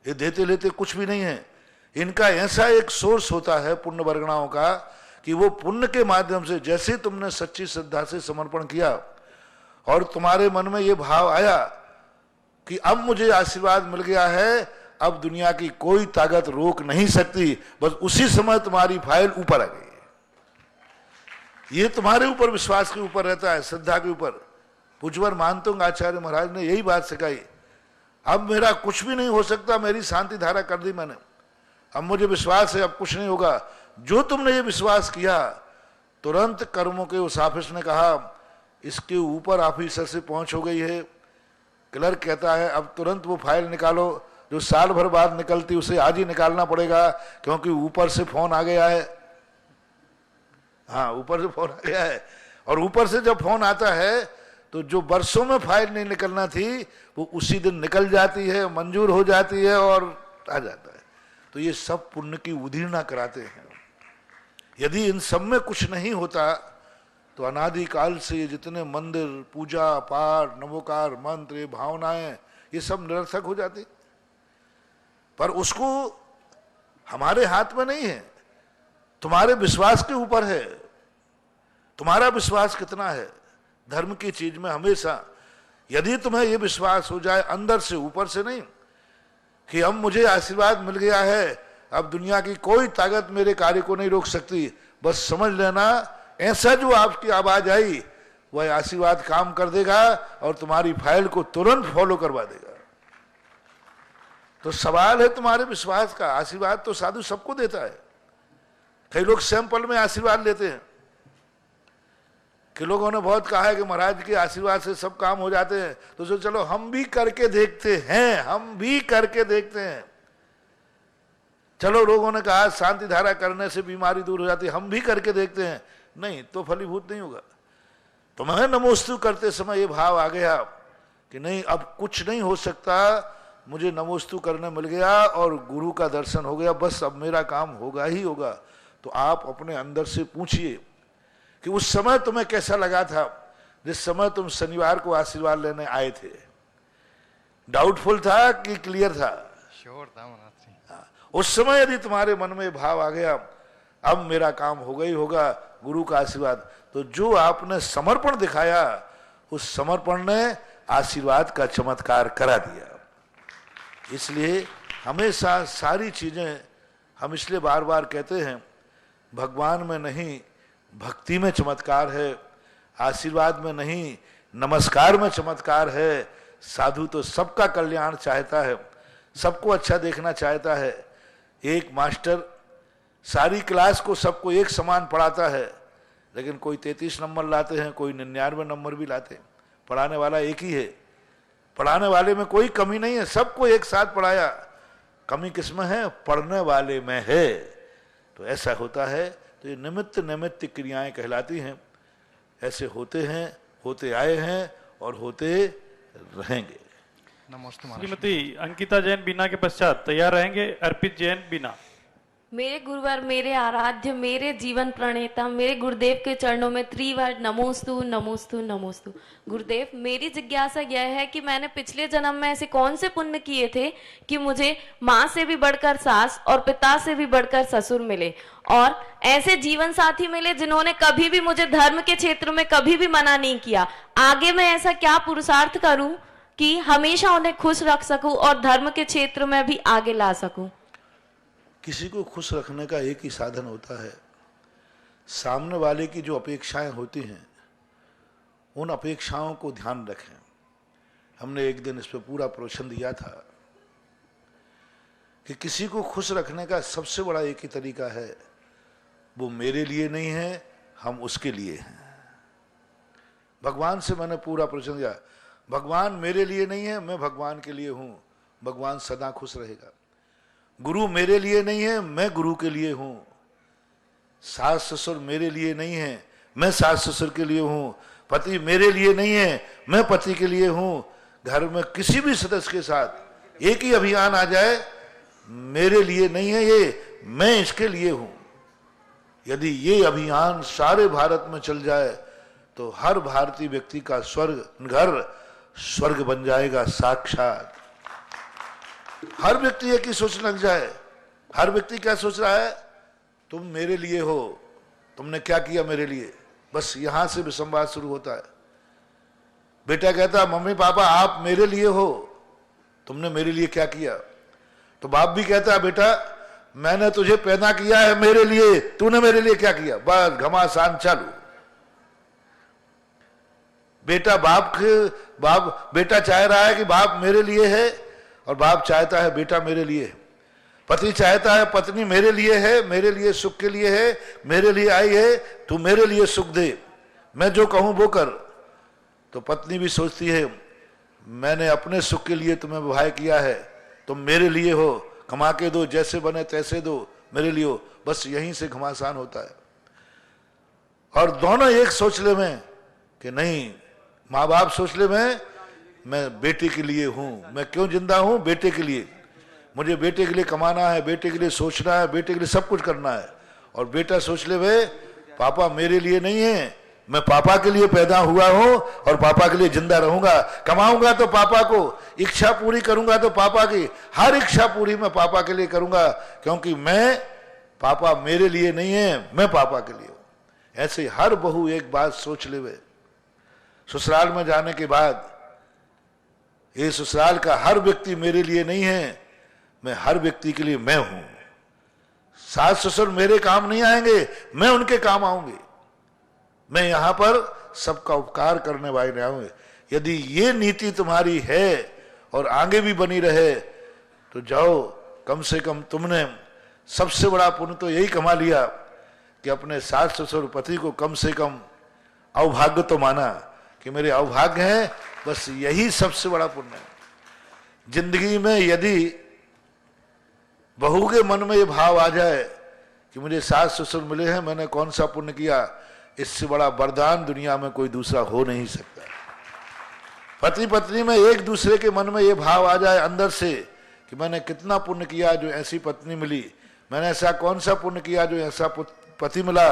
B: ये देते लेते कुछ भी नहीं है। इनका ऐसा एक सोर्स होता है पुण्य वर्गणाओं का कि वो पुण्य के माध्यम से, जैसे तुमने सच्ची श्रद्धा से समर्पण किया और तुम्हारे मन में ये भाव आया कि अब मुझे आशीर्वाद मिल गया है, अब दुनिया की कोई ताकत रोक नहीं सकती, बस उसी समय तुम्हारी फाइल ऊपर आ गई। ये तुम्हारे ऊपर विश्वास के ऊपर रहता है, श्रद्धा के ऊपर। पूज्यवर मानतुंग आचार्य महाराज ने यही बात सिखाई। अब मेरा कुछ भी नहीं हो सकता, मेरी शांति धारा कर दी मैंने, अब मुझे विश्वास है अब कुछ नहीं होगा। जो तुमने ये विश्वास किया, तुरंत कर्मों के उस ऑफिस ने कहा इसके ऊपर ऑफिसर से पहुंच हो गई है। क्लर्क कहता है अब तुरंत वो फाइल निकालो, जो साल भर बाद निकलती उसे आज ही निकालना पड़ेगा, क्योंकि ऊपर से फोन आ गया है। हाँ, ऊपर से फोन आ गया है। और ऊपर से जब फोन आता है तो जो वर्षों में फाइल नहीं निकलना थी वो उसी दिन निकल जाती है, मंजूर हो जाती है और आ जाता है। तो ये सब पुण्य की उधीरना कराते हैं। यदि इन सब में कुछ नहीं होता तो अनादिकाल से ये जितने मंदिर, पूजा पाठ, नमोकार मंत्र, ये भावनाएं, ये सब निरर्थक हो जाती। पर उसको हमारे हाथ में नहीं है, तुम्हारे विश्वास के ऊपर है। तुम्हारा विश्वास कितना है धर्म की चीज में? हमेशा यदि तुम्हें यह विश्वास हो जाए अंदर से, ऊपर से नहीं, कि अब मुझे आशीर्वाद मिल गया है, अब दुनिया की कोई ताकत मेरे कार्य को नहीं रोक सकती, बस समझ लेना ऐसा जो आपकी आवाज आई वह आशीर्वाद काम कर देगा और तुम्हारी फाइल को तुरंत फॉलो करवा देगा। तो सवाल है तुम्हारे विश्वास का। आशीर्वाद तो साधु सबको देता है। कई लोग सैंपल में आशीर्वाद लेते हैं कि लोगों ने बहुत कहा है कि महाराज के आशीर्वाद से सब काम हो जाते हैं, तो सोचो चलो हम भी करके देखते हैं, हम भी करके देखते हैं। चलो लोगों ने कहा शांति धारा करने से बीमारी दूर हो जाती है, हम भी करके देखते हैं। नहीं तो फलीभूत नहीं होगा। तो मैं नमोस्तु करते समय ये भाव आ गया कि नहीं अब कुछ नहीं हो सकता, मुझे नमोस्तु करने मिल गया और गुरु का दर्शन हो गया, बस अब मेरा काम होगा ही होगा। तो आप अपने अंदर से पूछिए कि उस समय तुम्हें कैसा लगा था जिस समय तुम शनिवार को आशीर्वाद लेने आए थे? डाउटफुल था कि क्लियर था?
E: श्योर था महाराज जी।
B: उस समय यदि तुम्हारे मन में भाव आ गया अब मेरा काम होगा ही होगा, गुरु का आशीर्वाद, तो जो आपने समर्पण दिखाया उस समर्पण ने आशीर्वाद का चमत्कार करा दिया। इसलिए हमेशा सारी चीजें हम इसलिए बार बार कहते हैं भगवान में नहीं भक्ति में चमत्कार है, आशीर्वाद में नहीं नमस्कार में चमत्कार है। साधु तो सबका कल्याण चाहता है, सबको अच्छा देखना चाहता है। एक मास्टर सारी क्लास को सबको एक समान पढ़ाता है, लेकिन कोई 33 नंबर लाते हैं, कोई 99 नंबर भी लाते हैं। पढ़ाने वाला एक ही है, पढ़ाने वाले में कोई कमी नहीं है, सबको एक साथ पढ़ाया। कमी किसमें है? पढ़ने वाले में है। तो ऐसा होता है। तो ये निमित्त निमित्त क्रियाएं कहलाती हैं। ऐसे होते हैं, होते आए हैं और होते रहेंगे।
E: नमस्ते महाराज।
D: श्रीमती अंकिता जैन बीना के पश्चात तैयार रहेंगे अर्पित जैन बीना।
F: मेरे गुरुवर, मेरे आराध्य, मेरे जीवन प्रणेता, मेरे गुरुदेव के चरणों में त्रिवार नमोस्तु नमोस्तु नमोस्तु। गुरुदेव, मेरी जिज्ञासा यह है कि मैंने पिछले जन्म में ऐसे कौन से पुण्य किए थे कि मुझे माँ से भी बढ़कर सास और पिता से भी बढ़कर ससुर मिले, और ऐसे जीवन साथी मिले जिन्होंने कभी भी मुझे धर्म के क्षेत्र में कभी भी मना नहीं किया। आगे मैं ऐसा क्या पुरुषार्थ करूं कि हमेशा उन्हें खुश रख सकूं और धर्म के क्षेत्र में भी आगे ला सकूं?
B: किसी को खुश रखने का एक ही साधन होता है, सामने वाले की जो अपेक्षाएं होती हैं उन अपेक्षाओं को ध्यान रखें। हमने एक दिन इस पर पूरा प्रवचन दिया था कि किसी को खुश रखने का सबसे बड़ा एक ही तरीका है, वो मेरे लिए नहीं है, हम उसके लिए हैं। भगवान से मैंने पूरा प्रवचन दिया, भगवान मेरे लिए नहीं है, मैं भगवान के लिए हूं, भगवान सदा खुश रहेगा। गुरु मेरे लिए नहीं है, मैं गुरु के लिए हूं। सास ससुर मेरे लिए नहीं है, मैं सास ससुर के लिए हूं। पति मेरे लिए नहीं है, मैं पति के लिए हूं। घर में किसी भी सदस्य के साथ एक ही अभियान आ जाए, मेरे लिए नहीं है ये, मैं इसके लिए हूं। यदि ये अभियान सारे भारत में चल जाए तो हर भारतीय व्यक्ति का स्वर्ग घर स्वर्ग बन जाएगा साक्षात। हर व्यक्ति एक ही सोच लग जाए। हर व्यक्ति क्या सोच रहा है? तुम मेरे लिए हो, तुमने क्या किया मेरे लिए, बस यहां से भी संवाद शुरू होता है। बेटा कहता मम्मी पापा आप मेरे लिए हो, तुमने मेरे लिए क्या किया? तो बाप भी कहता है बेटा मैंने तुझे पैदा किया है मेरे लिए, तूने मेरे लिए क्या किया? बस घमासान चालू। बेटा चाह रहा है कि बाप मेरे लिए है और बाप चाहता है बेटा मेरे लिए है। पति चाहता है पत्नी मेरे लिए है, मेरे लिए सुख के लिए है, मेरे लिए आई है, तू मेरे लिए सुख दे, मैं जो कहूं वो कर। तो पत्नी भी सोचती है मैंने अपने सुख के लिए तुम्हें विवाह किया है, तुम मेरे लिए हो, कमा के दो, जैसे बने तैसे दो, मेरे लिए हो। बस यहीं से घमासान होता है। और दोनों एक सोच ले में कि नहीं, माँ बाप सोच ले में मैं बेटे के लिए हूं, मैं क्यों जिंदा हूं, बेटे के लिए, मुझे बेटे के लिए कमाना है, बेटे के लिए सोचना है, बेटे के लिए सब कुछ करना है। और बेटा सोच ले वे पापा मेरे लिए नहीं है, मैं पापा के लिए पैदा हुआ हूं और पापा के लिए जिंदा रहूंगा, कमाऊंगा तो पापा को, इच्छा पूरी करूंगा तो पापा की, हर इच्छा पूरी मैं पापा के लिए करूंगा, क्योंकि मैं, पापा मेरे लिए नहीं है, मैं पापा के लिए हूं। ऐसे हर बहू एक बात सोच ले वे। ससुराल में जाने के बाद ये ससुराल का हर व्यक्ति मेरे लिए नहीं है, मैं हर व्यक्ति के लिए मैं हूं। सास ससुर मेरे काम नहीं आएंगे, मैं उनके काम आऊंगी। मैं यहां पर सबका उपकार करने वाले आऊंगे। यदि ये नीति तुम्हारी है और आगे भी बनी रहे तो जाओ, कम से कम तुमने सबसे बड़ा पुण्य तो यही कमा लिया कि अपने सास ससुर पति को कम से कम अवभाग्य तो माना कि मेरे अवभाग्य हैं, बस यही सबसे बड़ा पुण्य है। जिंदगी में यदि बहू के मन में ये भाव आ जाए कि मुझे सास ससुर मिले हैं, मैंने कौन सा पुण्य किया, इससे बड़ा वरदान दुनिया में कोई दूसरा हो नहीं सकता। पति पत्नी में एक दूसरे के मन में ये भाव आ जाए अंदर से कि मैंने कितना पुण्य किया जो ऐसी पत्नी मिली, मैंने ऐसा कौन सा पुण्य किया जो ऐसा पति मिला,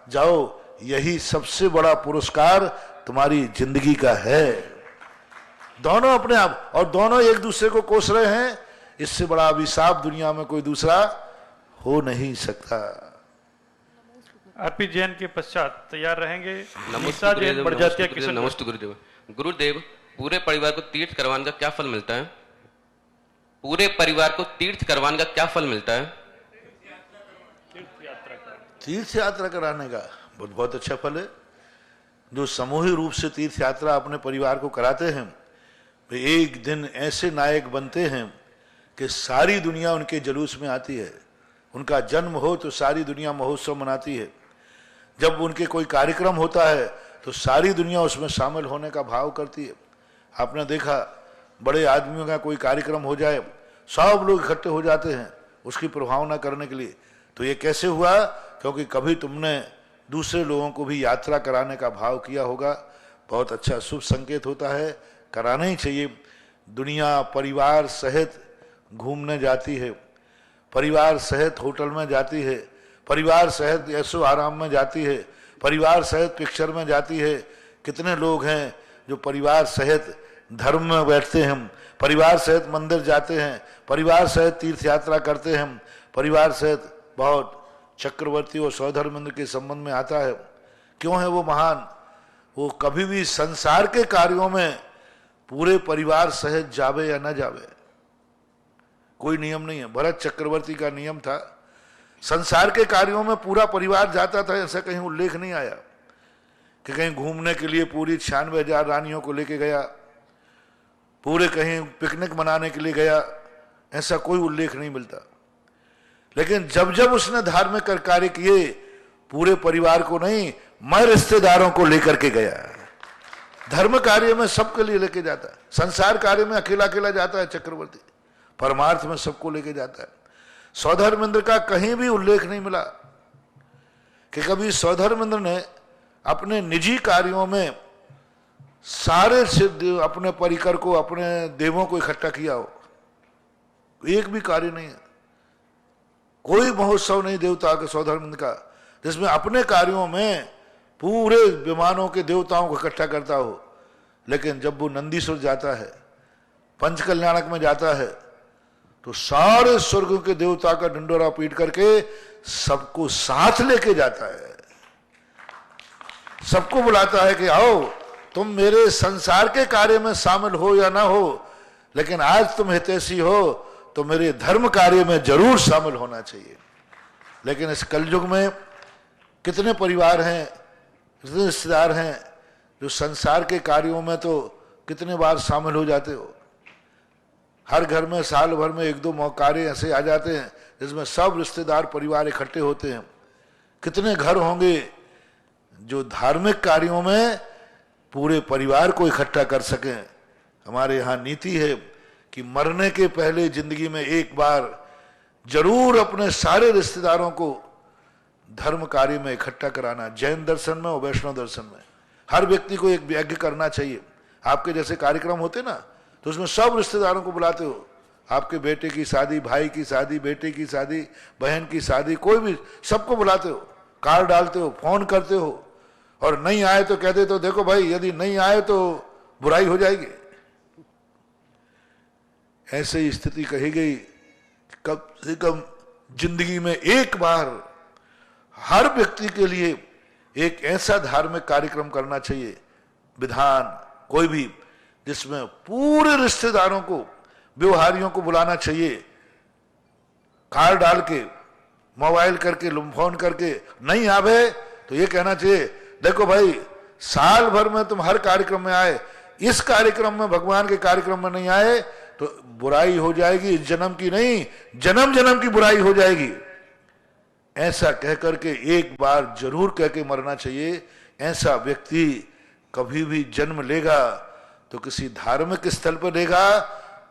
B: जाओ यही सबसे बड़ा पुरस्कार तुम्हारी जिंदगी का है। दोनों अपने आप, और दोनों एक दूसरे को कोस रहे हैं, इससे बड़ा अभिशाप दुनिया में कोई दूसरा हो नहीं सकता।
D: आरपी जैन के पश्चात तैयार रहेंगे
G: नमस्ते गुरुदेव। गुरुदेव, पूरे परिवार को तीर्थ करवाने का क्या फल मिलता है? पूरे परिवार को तीर्थ करवाने का क्या फल मिलता है?
B: तीर्थ यात्रा कराने का बहुत बहुत अच्छा फल है। जो समूहिक रूप से तीर्थ यात्रा अपने परिवार को कराते हैं, वे एक दिन ऐसे नायक बनते हैं कि सारी दुनिया उनके जुलूस में आती है। उनका जन्म हो तो सारी दुनिया महोत्सव मनाती है। जब उनके कोई कार्यक्रम होता है तो सारी दुनिया उसमें शामिल होने का भाव करती है। आपने देखा, बड़े आदमियों का कोई कार्यक्रम हो जाए, सब लोग इकट्ठे हो जाते हैं उसकी प्रभावना करने के लिए। तो ये कैसे हुआ? क्योंकि कभी तुमने दूसरे लोगों को भी यात्रा कराने का भाव किया होगा। बहुत अच्छा शुभ संकेत होता है, कराना ही चाहिए। दुनिया परिवार सहित घूमने जाती है, परिवार सहित होटल में जाती है, परिवार सहित ऐशो आराम में जाती है, परिवार सहित पिक्चर में जाती है। कितने लोग हैं जो परिवार सहित धर्म में बैठते हैं, परिवार सहित मंदिर जाते हैं, परिवार सहित तीर्थ यात्रा करते हैं, परिवार सहित। बहुत चक्रवर्ती और सौधर्मेंद्र के संबंध में आता है। क्यों है वो महान? वो कभी भी संसार के कार्यों में पूरे परिवार सहित जावे या न जावे, कोई नियम नहीं है। भरत चक्रवर्ती का नियम था, संसार के कार्यों में पूरा परिवार जाता था। ऐसा कहीं उल्लेख नहीं आया कि कहीं घूमने के लिए पूरी 96,000 रानियों को लेके गया, पूरे कहीं पिकनिक मनाने के लिए गया, ऐसा कोई उल्लेख नहीं मिलता। लेकिन जब जब उसने धार्मिक कार्य किए, पूरे परिवार को नहीं, मैं रिश्तेदारों को लेकर के गया। धर्म कार्य में सबके लिए लेके जाता है, संसार कार्य में अकेला अकेला जाता है चक्रवर्ती, परमार्थ में सबको लेके जाता है। सौधर्मेंद्र का कहीं भी उल्लेख नहीं मिला कि कभी सौधर्मेंद्र ने अपने निजी कार्यों में सारे सिद्ध अपने परिकर को, अपने देवों को इकट्ठा किया हो। एक भी कार्य नहीं है, कोई महोत्सव नहीं देवता के सौधर्मेंद्र का जिसमें अपने कार्यों में पूरे विमानों के देवताओं को इकट्ठा करता हो। लेकिन जब वो नंदीश्वर जाता है, पंचकल्याणक में जाता है, तो सारे स्वर्ग के देवता का डंडोरा पीट करके सबको साथ लेके जाता है, सबको बुलाता है कि आओ तुम मेरे संसार के कार्य में शामिल हो या ना हो, लेकिन आज तुम हितैषी हो तो मेरे धर्म कार्य में जरूर शामिल होना चाहिए। लेकिन इस कलयुग में कितने परिवार हैं, कितने रिश्तेदार हैं जो संसार के कार्यों में तो कितने बार शामिल हो जाते हो। हर घर में साल भर में 1-2 कार्य ऐसे आ जाते हैं जिसमें सब रिश्तेदार परिवार इकट्ठे होते हैं। कितने घर होंगे जो धार्मिक कार्यों में पूरे परिवार को इकट्ठा कर सकें। हमारे यहाँ नीति है कि मरने के पहले जिंदगी में एक बार जरूर अपने सारे रिश्तेदारों को धर्म कार्य में इकट्ठा कराना। जैन दर्शन में और वैष्णव दर्शन में हर व्यक्ति को एक यज्ञ करना चाहिए। आपके जैसे कार्यक्रम होते ना तो उसमें सब रिश्तेदारों को बुलाते हो, आपके बेटे की शादी, भाई की शादी, बेटे की शादी, बहन की शादी, कोई भी, सबको बुलाते हो, कार्ड डालते हो, फोन करते हो, और नहीं आए तो कहते तो देखो भाई यदि नहीं आए तो बुराई हो जाएगी। ऐसे ही स्थिति कही गई। कम से कम जिंदगी में एक बार हर व्यक्ति के लिए एक ऐसा धार्मिक कार्यक्रम करना चाहिए, विधान कोई भी, जिसमें पूरे रिश्तेदारों को, व्यवहारियों को बुलाना चाहिए, कार्ड डाल के, मोबाइल करके, फोन करके। नहीं आवे तो ये कहना चाहिए देखो भाई साल भर में तुम हर कार्यक्रम में आए, इस कार्यक्रम में, भगवान के कार्यक्रम में नहीं आए तो बुराई हो जाएगी, इस जन्म की नहीं, जन्म जन्म की बुराई हो जाएगी। ऐसा कह करके एक बार जरूर कह के मरना चाहिए। ऐसा व्यक्ति कभी भी जन्म लेगा तो किसी धार्मिक स्थल पर लेगा,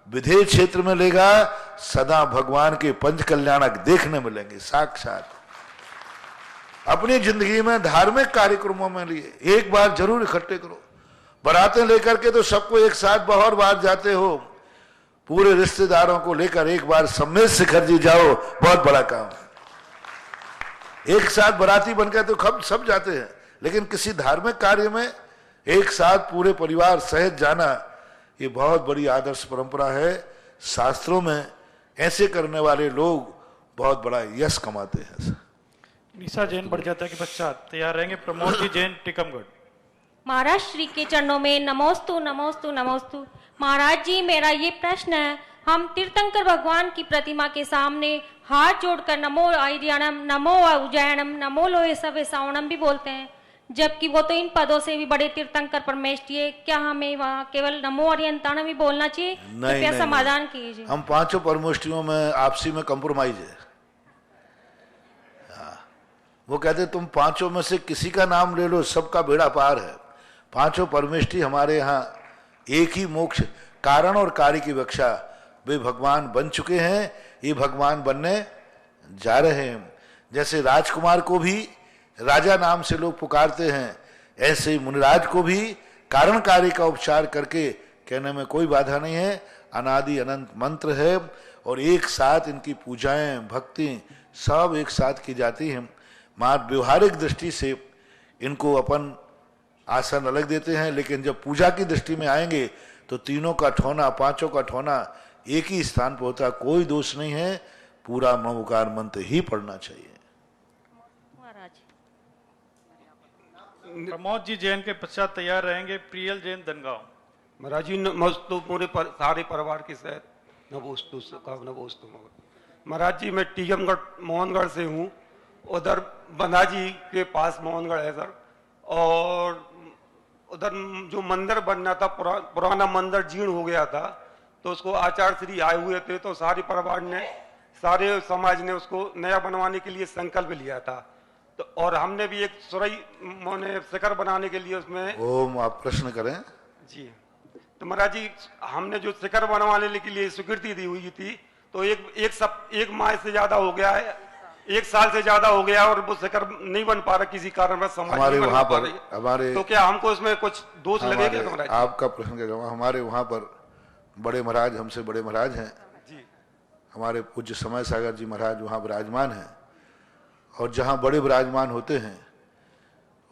B: विधेय क्षेत्र में लेगा, सदा भगवान के पंच कल्याणक देखने मिलेंगे साक्षात। अपनी जिंदगी में धार्मिक कार्यक्रमों में लिए एक बार जरूर इकट्ठे करो। बारातें लेकर के तो सबको एक साथ बहुत बार जाते हो, पूरे रिश्तेदारों को लेकर एक बार सम्मेद शिखर जी जाओ, बहुत बड़ा काम है। एक साथ बाराती बनकर तो सब जाते हैं, लेकिन किसी धार्मिक कार्य में एक साथ पूरे परिवार सहित जाना, ये बहुत बड़ी आदर्श परंपरा है। शास्त्रों में ऐसे करने वाले लोग बहुत बड़ा यश कमाते हैं।
D: निशा जैन बढ़ जाता है कि बच्चा तैयार रहेंगे। प्रमोद जी जैन टीकमगढ़।
H: महाराज श्री के चरणों में नमोस्तु नमोस्तु नमोस्तु। महाराज जी मेरा ये प्रश्न है, हम तीर्थंकर भगवान की प्रतिमा के सामने हाथ जोड़कर नमो आर्याणम, नमो उज्जैनम, नमो लोहे सवे सावणम भी बोलते हैं, जबकि वो तो इन पदों से भी बड़े तीर्थंकर परमेष्ठी है। क्या हमें वहाँ केवल नमो अरियंताणम ही बोलना चाहिए? कृपया समाधान कीजिए।
B: हम पांचों परमेष्ठियों में आपसी में कंप्रोमाइज है। वो कहते तुम पांचों में से किसी का नाम ले लो, सबका बेड़ा पार है। पांचों परमेष्ठी हमारे यहाँ एक ही मोक्ष, कारण और कार्य की विवक्षा, वे भगवान बन चुके हैं, ये भगवान बनने जा रहे हैं। जैसे राजकुमार को भी राजा नाम से लोग पुकारते हैं, ऐसे ही मुनिराज को भी कारण कार्य का उपचार करके कहने में कोई बाधा नहीं है। अनादि अनंत मंत्र है और एक साथ इनकी पूजाएं, भक्ति सब एक साथ की जाती हैं। मात्र व्यवहारिक दृष्टि से इनको अपन आसन अलग देते हैं, लेकिन जब पूजा की दृष्टि में आएंगे तो तीनों का ठोना, पांचों का ठोना एक ही स्थान पर होता, कोई दोष नहीं है। पूरा ममकार मंत्र ही पढ़ना चाहिए।
D: प्रमोद जी जैन के पश्चात तैयार रहेंगे प्रियल जैन दनगांव।
I: महाराज जी नमोस्तु, पूरे सारे परिवार के साथ नमोस्तु नमोस्तु। महाराज जी मैं टीकमगढ़ मोहनगढ़ से हूँ, उधर बंधा जी के पास मोहनगढ़ है सर। और उधर जो मंदिर बनना था, पुराना मंदिर जीर्ण हो गया था, तो उसको आचार्य श्री आए हुए थे, तो सारे परिवार ने, सारे समाज ने उसको नया बनवाने के लिए संकल्प लिया था। तो और हमने भी एक सुरई मोने शिखर बनाने के लिए उसमें
B: ओम आप प्रश्न करें
I: जी। तो महाराज जी हमने जो शिखर बनवाने के लिए स्वीकृति दी हुई थी, तो एक माह से ज्यादा हो गया है, 1 साल से ज्यादा हो गया और वो शिखर नहीं बन पा रहा किसी कारणवश।
B: हमारे वहाँ पर हमारे,
I: तो क्या हमको इसमें कुछ दोष लगेगा?
B: आपका प्रश्न का जवाब, हमारे वहाँ पर बड़े महाराज, हमसे बड़े महाराज हैं
I: जी,
B: हमारे पूज्य समय सागर जी महाराज वहाँ विराजमान हैं। और जहाँ बड़े विराजमान होते हैं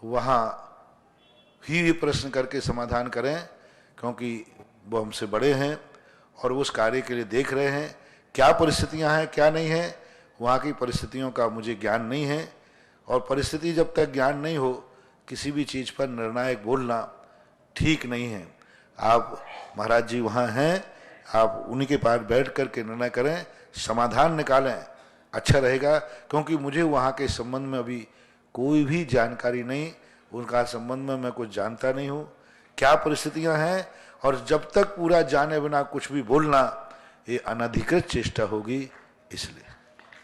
B: वहाँ ही ये प्रश्न करके समाधान करें, क्योंकि वो हमसे बड़े हैं और उस कार्य के लिए देख रहे हैं। क्या परिस्थितियाँ हैं क्या नहीं है, वहाँ की परिस्थितियों का मुझे ज्ञान नहीं है। और परिस्थिति जब तक ज्ञान नहीं हो, किसी भी चीज़ पर निर्णायक बोलना ठीक नहीं है। आप महाराज जी वहाँ हैं, आप उन्हीं के पास बैठ कर के निर्णय करें, समाधान निकालें, अच्छा रहेगा। क्योंकि मुझे वहाँ के संबंध में अभी कोई भी जानकारी नहीं, उनका संबंध में मैं कुछ जानता नहीं हूँ, क्या परिस्थितियाँ हैं। और जब तक पूरा जाने बिना कुछ भी बोलना, ये अनधिकृत चेष्टा होगी। इसलिए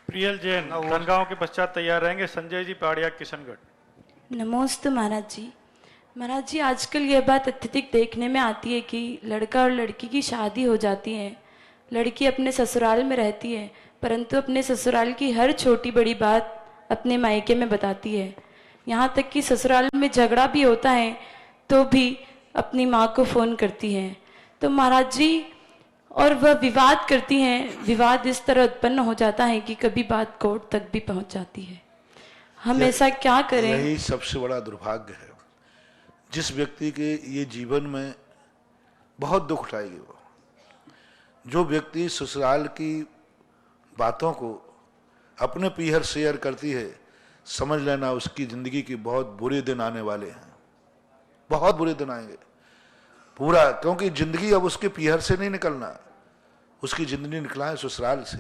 D: प्रियल जैन रनगांव के पश्चात तैयार रहेंगे। संजय जी पहाड़िया किशनगढ़।
J: नमोस्तु महाराज जी। महाराज जी, आजकल यह बात अत्यधिक देखने में आती है कि लड़का और लड़की की शादी हो जाती है, लड़की अपने ससुराल में रहती है, परंतु अपने ससुराल की हर छोटी बड़ी बात अपने मायके में बताती है। यहाँ तक कि ससुराल में झगड़ा भी होता है तो भी अपनी माँ को फ़ोन करती है। तो महाराज जी, और वह विवाद करती हैं, विवाद इस तरह उत्पन्न हो जाता है कि कभी बात कोर्ट तक भी पहुँच जाती है। हम ऐसा क्या करें?
B: यही सबसे बड़ा दुर्भाग्य है। जिस व्यक्ति के ये जीवन में बहुत दुख उठाएगी, वो जो व्यक्ति ससुराल की बातों को अपने पीहर शेयर करती है, समझ लेना उसकी जिंदगी की बहुत बुरे दिन आने वाले हैं, बहुत बुरे दिन आएंगे पूरा। क्योंकि जिंदगी अब उसके पीहर से नहीं निकलना, उसकी जिंदगी निकला है ससुराल से।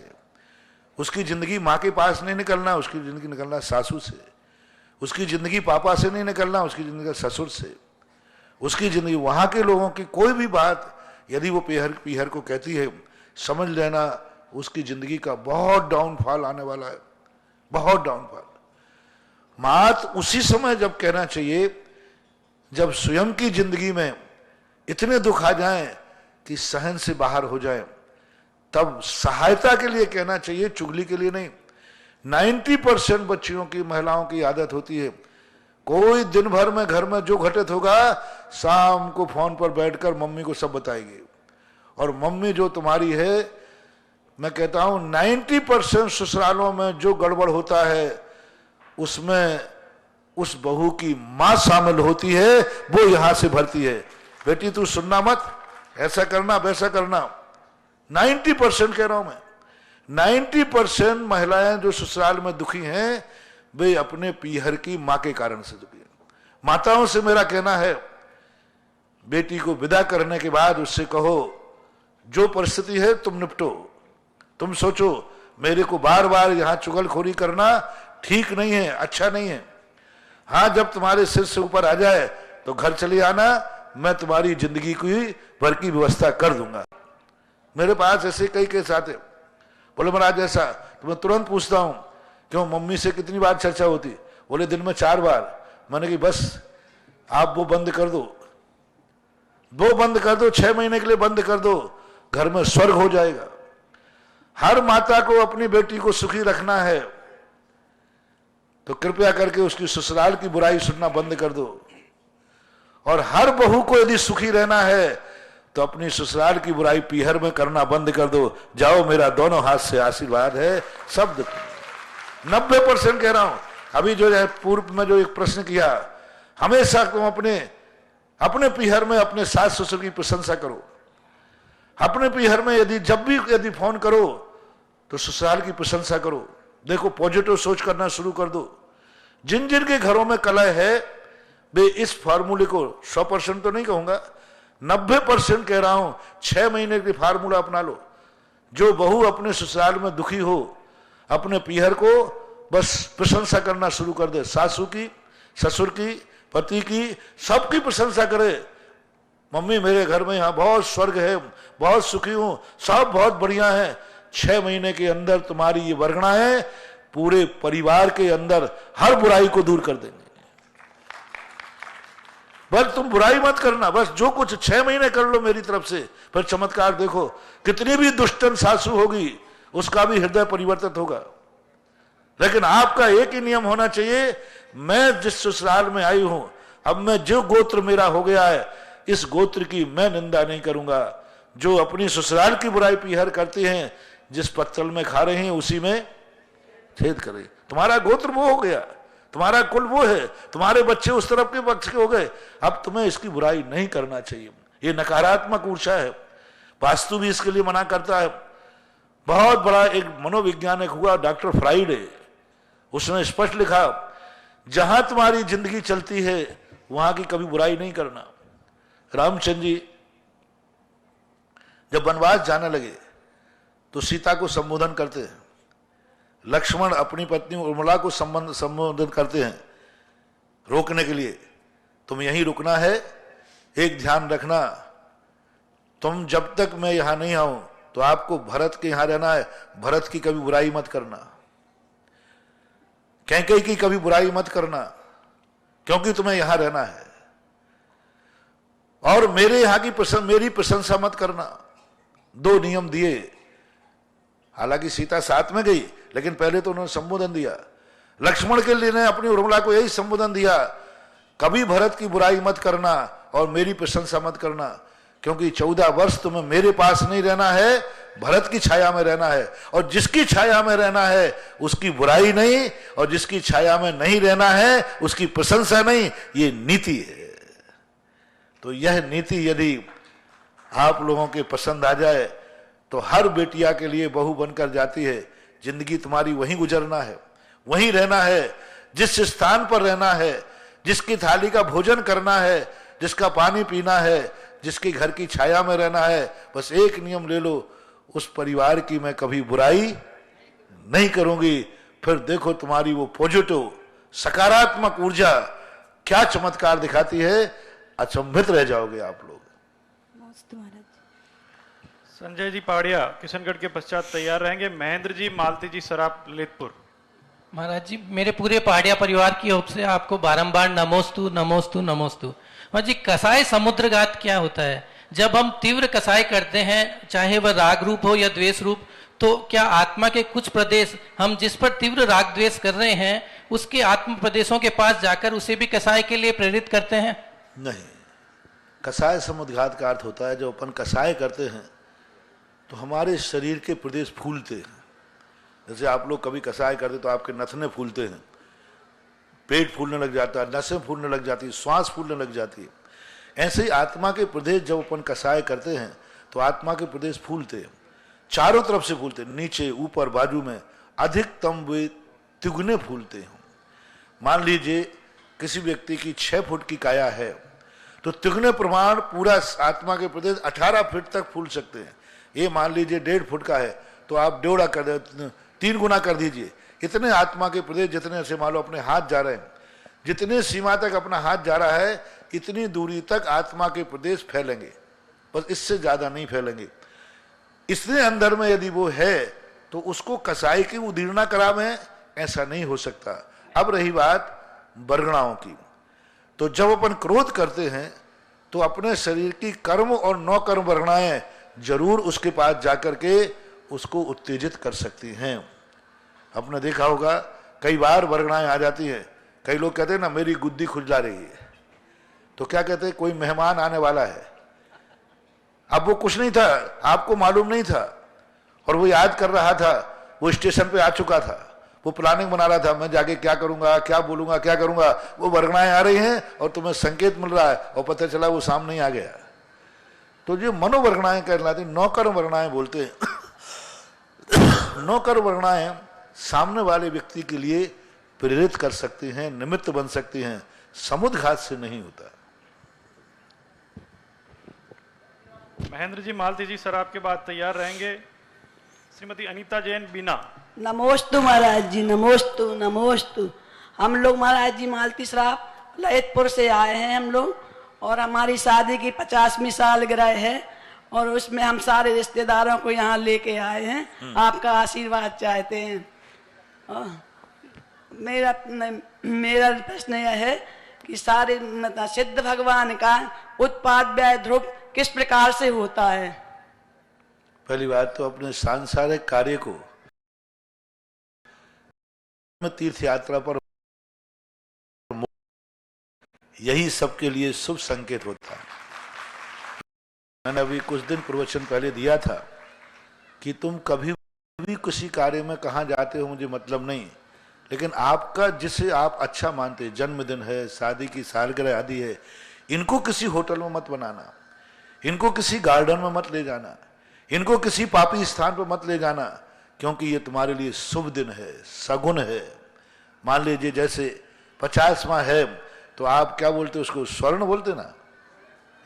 B: उसकी जिंदगी माँ के पास नहीं निकलना, उसकी जिंदगी निकलना सासू से। उसकी जिंदगी पापा से नहीं निकलना, उसकी जिंदगी ससुर से। उसकी जिंदगी वहाँ के लोगों की कोई भी बात यदि वो पीहर को कहती है, समझ लेना उसकी जिंदगी का बहुत डाउनफॉल आने वाला है, बहुत डाउनफॉल। मात उसी समय जब कहना चाहिए जब स्वयं की जिंदगी में इतने दुख आ जाएं कि सहन से बाहर हो जाए, तब सहायता के लिए कहना चाहिए, चुगली के लिए नहीं। 90% बच्चियों की, महिलाओं की आदत होती है, कोई दिन भर में घर में जो घटित होगा शाम को फोन पर बैठकर मम्मी को सब बताएगी। और मम्मी जो तुम्हारी है, मैं कहता हूं 90% ससुरालों में जो गड़बड़ होता है उसमें उस बहू की मां शामिल होती है, वो यहां से भरती है, बेटी तू सुनना मत, ऐसा करना वैसा करना। 90% कह रहा हूं मैं, 90% महिलाएं जो ससुराल में दुखी हैं वे अपने पीहर की मां के कारण से दुखी हैं। माताओं से मेरा कहना है, बेटी को विदा करने के बाद उससे कहो जो परिस्थिति है तुम निपटो, तुम सोचो मेरे को बार बार यहां चुगलखोरी करना ठीक नहीं है, अच्छा नहीं है। हाँ, जब तुम्हारे सिर से ऊपर आ जाए तो घर चले आना, मैं तुम्हारी जिंदगी की भर की व्यवस्था कर दूंगा। मेरे पास ऐसे कई केस आते, बोले महाराज ऐसा, तो मैं तुरंत पूछता हूं क्यों मम्मी से कितनी बार चर्चा होती? बोले दिन में 4 बार। मैंने कहा बस आप वो बंद कर दो, वो बंद कर दो, 6 महीने के लिए बंद कर दो, घर में स्वर्ग हो जाएगा। हर माता को अपनी बेटी को सुखी रखना है तो कृपया करके उसकी ससुराल की बुराई सुनना बंद कर दो। और हर बहू को यदि सुखी रहना है तो अपनी ससुराल की बुराई पीहर में करना बंद कर दो। जाओ, मेरा दोनों हाथ से आशीर्वाद है। शब्द 90% कह रहा हूं। अभी जो है पूर्व में जो एक प्रश्न किया, हमेशा तुम अपने पीहर में अपने सास ससुर की प्रशंसा करो। अपने पीहर में यदि फोन करो तो ससुराल की प्रशंसा करो। देखो, पॉजिटिव सोच करना शुरू कर दो। जिन जिन के घरों में कलह है वे इस फार्मूले को 100% तो नहीं कहूंगा, 90% कह रहा हूं, 6 महीने की फार्मूला अपना लो। जो बहू अपने ससुराल में दुखी हो, अपने पीहर को बस प्रशंसा करना शुरू कर दे। सासू की, ससुर की, पति की, सबकी प्रशंसा करे। मम्मी मेरे घर में यहाँ बहुत स्वर्ग है, बहुत सुखी हूं, सब बहुत बढ़िया है। 6 महीने के अंदर तुम्हारी ये वर्गणा है, पूरे परिवार के अंदर हर बुराई को दूर कर देंगे। बस तुम बुराई मत करना, बस जो कुछ 6 महीने कर लो मेरी तरफ से, फिर चमत्कार देखो। कितनी भी दुष्टन सासू होगी उसका भी हृदय परिवर्तित होगा। लेकिन आपका एक ही नियम होना चाहिए, मैं जिस ससुराल में आई हूं, अब मैं जो गोत्र मेरा हो गया है, इस गोत्र की मैं निंदा नहीं करूंगा। जो अपनी ससुराल की बुराई पीहर करते हैं, जिस पत्तल में खा रहे हैं उसी में छेद करें। तुम्हारा गोत्र वो हो गया, तुम्हारा कुल वो है, तुम्हारे बच्चे उस तरफ के पक्ष के हो गए, अब तुम्हें इसकी बुराई नहीं करना चाहिए। ये नकारात्मक ऊर्जा है। वास्तु भी इसके लिए मना करता है। बहुत बड़ा एक मनोवैज्ञानिक हुआ डॉक्टर फ्राइडे, उसने स्पष्ट लिखा, जहां तुम्हारी जिंदगी चलती है वहां की कभी बुराई नहीं करना। रामचंद्र जी जब वनवास जाने लगे तो सीता को संबोधन करते हैं, लक्ष्मण अपनी पत्नी उर्मिला को संबोधन करते हैं रोकने के लिए, तुम यहीं रुकना है, एक ध्यान रखना, तुम जब तक मैं यहां नहीं आऊं तो आपको भरत के यहां रहना है, भरत की कभी बुराई मत करना, कैकेयी की कभी बुराई मत करना, क्योंकि तुम्हें यहां रहना है। और मेरे यहां की मेरी प्रशंसा मत करना। 2 नियम दिए। हालांकि सीता साथ में गई, लेकिन पहले तो उन्होंने संबोधन दिया। लक्ष्मण के लिए ने अपनी उर्मिला को यही संबोधन दिया, कभी भरत की बुराई मत करना और मेरी प्रशंसा मत करना, क्योंकि 14 वर्ष तुम्हें मेरे पास नहीं रहना है, भरत की छाया में रहना है। और जिसकी छाया में रहना है उसकी बुराई नहीं, और जिसकी छाया में नहीं रहना है उसकी प्रशंसा नहीं। ये नीति है। तो यह नीति यदि आप लोगों के पसंद आ जाए तो हर बेटिया के लिए बहू बनकर जाती है। जिंदगी तुम्हारी वहीं गुजरना है, वहीं रहना है, जिस स्थान पर रहना है, जिसकी थाली का भोजन करना है, जिसका पानी पीना है, जिसके घर की छाया में रहना है। बस एक नियम ले लो, उस परिवार की मैं कभी बुराई नहीं करूंगी। फिर देखो तुम्हारी वो पॉजिटिव सकारात्मक ऊर्जा क्या चमत्कार दिखाती है, अचंभित रह जाओगे आप लोग।
D: संजय जी पहाड़िया किशनगढ़ के पश्चात तैयार रहेंगे। महेंद्र जी, मालती जी, सराप, ललितपुर।
K: महाराज जी, मेरे पूरे पहाड़िया परिवार की ओर से आपको बारंबार नमोस्तु नमोस्तु नमोस्तु। महाराज जी, कसाय समुद्रघात क्या होता है? जब हम तीव्र कसाय करते हैं, चाहे वह राग रूप हो या द्वेष रूप, तो क्या आत्मा के कुछ प्रदेश हम जिस पर तीव्र राग द्वेष कर रहे हैं उसके आत्म प्रदेशों के पास जाकर उसे भी कसाय के लिए प्रेरित करते हैं?
B: नहीं, कसाय समुद्रघात का अर्थ होता है जब अपन कसाय करते हैं तो हमारे शरीर के प्रदेश फूलते हैं। जैसे आप लोग कभी कसाय करते तो आपके नथने फूलते हैं, पेट फूलने लग जाता है, नसें फूलने लग जाती है, श्वास फूलने लग जाती है। ऐसे ही आत्मा के प्रदेश जब अपन कसाय करते हैं तो आत्मा के प्रदेश फूलते हैं, चारों तरफ से फूलते हैं, नीचे ऊपर बाजू में, अधिकतम वे तिगुने फूलते हैं। मान लीजिए किसी व्यक्ति की 6 फुट की काया है तो तिगुने प्रमाण पूरा आत्मा के प्रदेश 18 फीट तक फूल सकते हैं। ये मान लीजिए 1.5 फुट का है तो आप 1.5 कर 3 गुना कर दीजिए। इतने आत्मा के प्रदेश, जितने से मान लो अपने हाथ जा रहे हैं, जितने सीमा तक अपना हाथ जा रहा है इतनी दूरी तक आत्मा के प्रदेश फैलेंगे, बस इससे ज्यादा नहीं फैलेंगे। इसने अंदर में यदि वो है तो उसको कसाई की उदीर्णा करावें, ऐसा नहीं हो सकता। अब रही बात वर्गणाओं की, तो जब अपन क्रोध करते हैं तो अपने शरीर की कर्म और नौकर्म वर्गणाएं जरूर उसके पास जाकर के उसको उत्तेजित कर सकती हैं। आपने देखा होगा कई बार वर्गणाएं आ जाती हैं। कई लोग कहते हैं ना मेरी गुद्दी खुजला रही है, तो क्या कहते हैं कोई मेहमान आने वाला है। अब वो कुछ नहीं था, आपको मालूम नहीं था, और वो याद कर रहा था, वो स्टेशन पे आ चुका था, वो प्लानिंग बना रहा था, मैं जाके क्या करूंगा, क्या बोलूंगा, क्या करूंगा। वो वर्गणाएं आ रही हैं और तुम्हें संकेत मिल रहा है और पता चला वो सामने ही आ गया। तो जो मनोवर्गणाएं कहलाती, नौकर वर्गणाएं बोलते हैं। नौकर वर्गणाएं सामने वाले व्यक्ति के लिए प्रेरित कर सकती हैं, निमित्त बन सकती हैं, समुद्रघात से नहीं होता।
D: महेंद्र जी, मालती जी, सर आपके बाद तैयार रहेंगे। श्रीमती अनीता जैन, बीना।
L: नमोस्तु महाराज जी, नमोस्तु नमोस्तु। हम लोग महाराज जी मालती श्राप ललितपुर से आए हैं हम लोग, और हमारी शादी की 50वीं सालगिरह है, और उसमें हम सारे रिश्तेदारों को यहाँ लेके आए हैं। आपका आशीर्वाद चाहते हैं। मेरा प्रश्न यह है कि सारे सिद्ध भगवान का उत्पाद व्यय ध्रुव किस प्रकार से होता है?
B: पहली बात तो अपने सांसारिक कार्य को तीर्थ यात्रा पर, यही सबके लिए शुभ संकेत होता है। मैंने अभी कुछ दिन प्रवचन पहले दिया था कि तुम कभी भी किसी कार्य में कहाँ जाते हो मुझे मतलब नहीं, लेकिन आपका जिसे आप अच्छा मानते, जन्मदिन है, शादी की सालगिरह आदि है, इनको किसी होटल में मत बनाना, इनको किसी गार्डन में मत ले जाना, इनको किसी पापी स्थान पर मत ले जाना, क्योंकि ये तुम्हारे लिए शुभ दिन है, सगुन है। मान लीजिए जैसे 50वां है तो आप क्या बोलते उसको, स्वर्ण बोलते ना।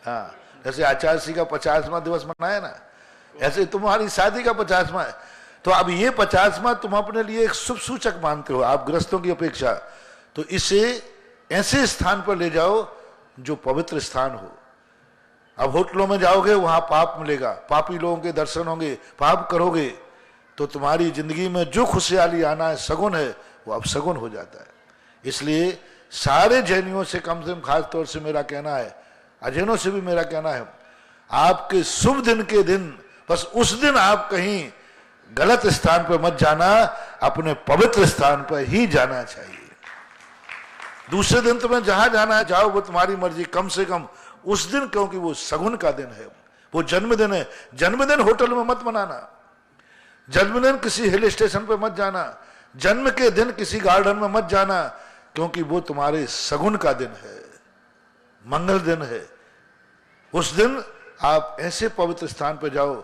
B: हाँ, जैसे आचार्य श्री का 50वां दिवस मनाया ना, ऐसे तुम्हारी शादी का 50वां है। तो अब ये 50वां तुम अपने लिए एक शुभ सूचक मानते हो, आप गृहस्थों की अपेक्षा, तो इसे ऐसे स्थान पर ले जाओ जो पवित्र स्थान हो। अब होटलों में जाओगे वहां पाप मिलेगा, पापी लोगों के दर्शन होंगे, पाप करोगे तो तुम्हारी जिंदगी में जो खुशहाली आना है सगुन है वो अब सगुन हो जाता है। इसलिए सारे जैनियों से कम खास तौर से मेरा कहना है, अजैनों से भी मेरा कहना है, आपके शुभ दिन के दिन बस उस दिन आप कहीं गलत स्थान पर मत जाना, अपने पवित्र स्थान पर ही जाना चाहिए। दूसरे दिन तुम्हें जहां जाना है जाओ, वो तुम्हारी मर्जी, कम से कम उस दिन, क्योंकि वो सगुन का दिन है, वो जन्मदिन है। जन्मदिन होटल में मत मनाना, जन्मदिन किसी हिल स्टेशन पे मत जाना, जन्म के दिन किसी गार्डन में मत जाना, क्योंकि वो तुम्हारे सगुन का दिन है, मंगल दिन है। उस दिन आप ऐसे पवित्र स्थान पर जाओ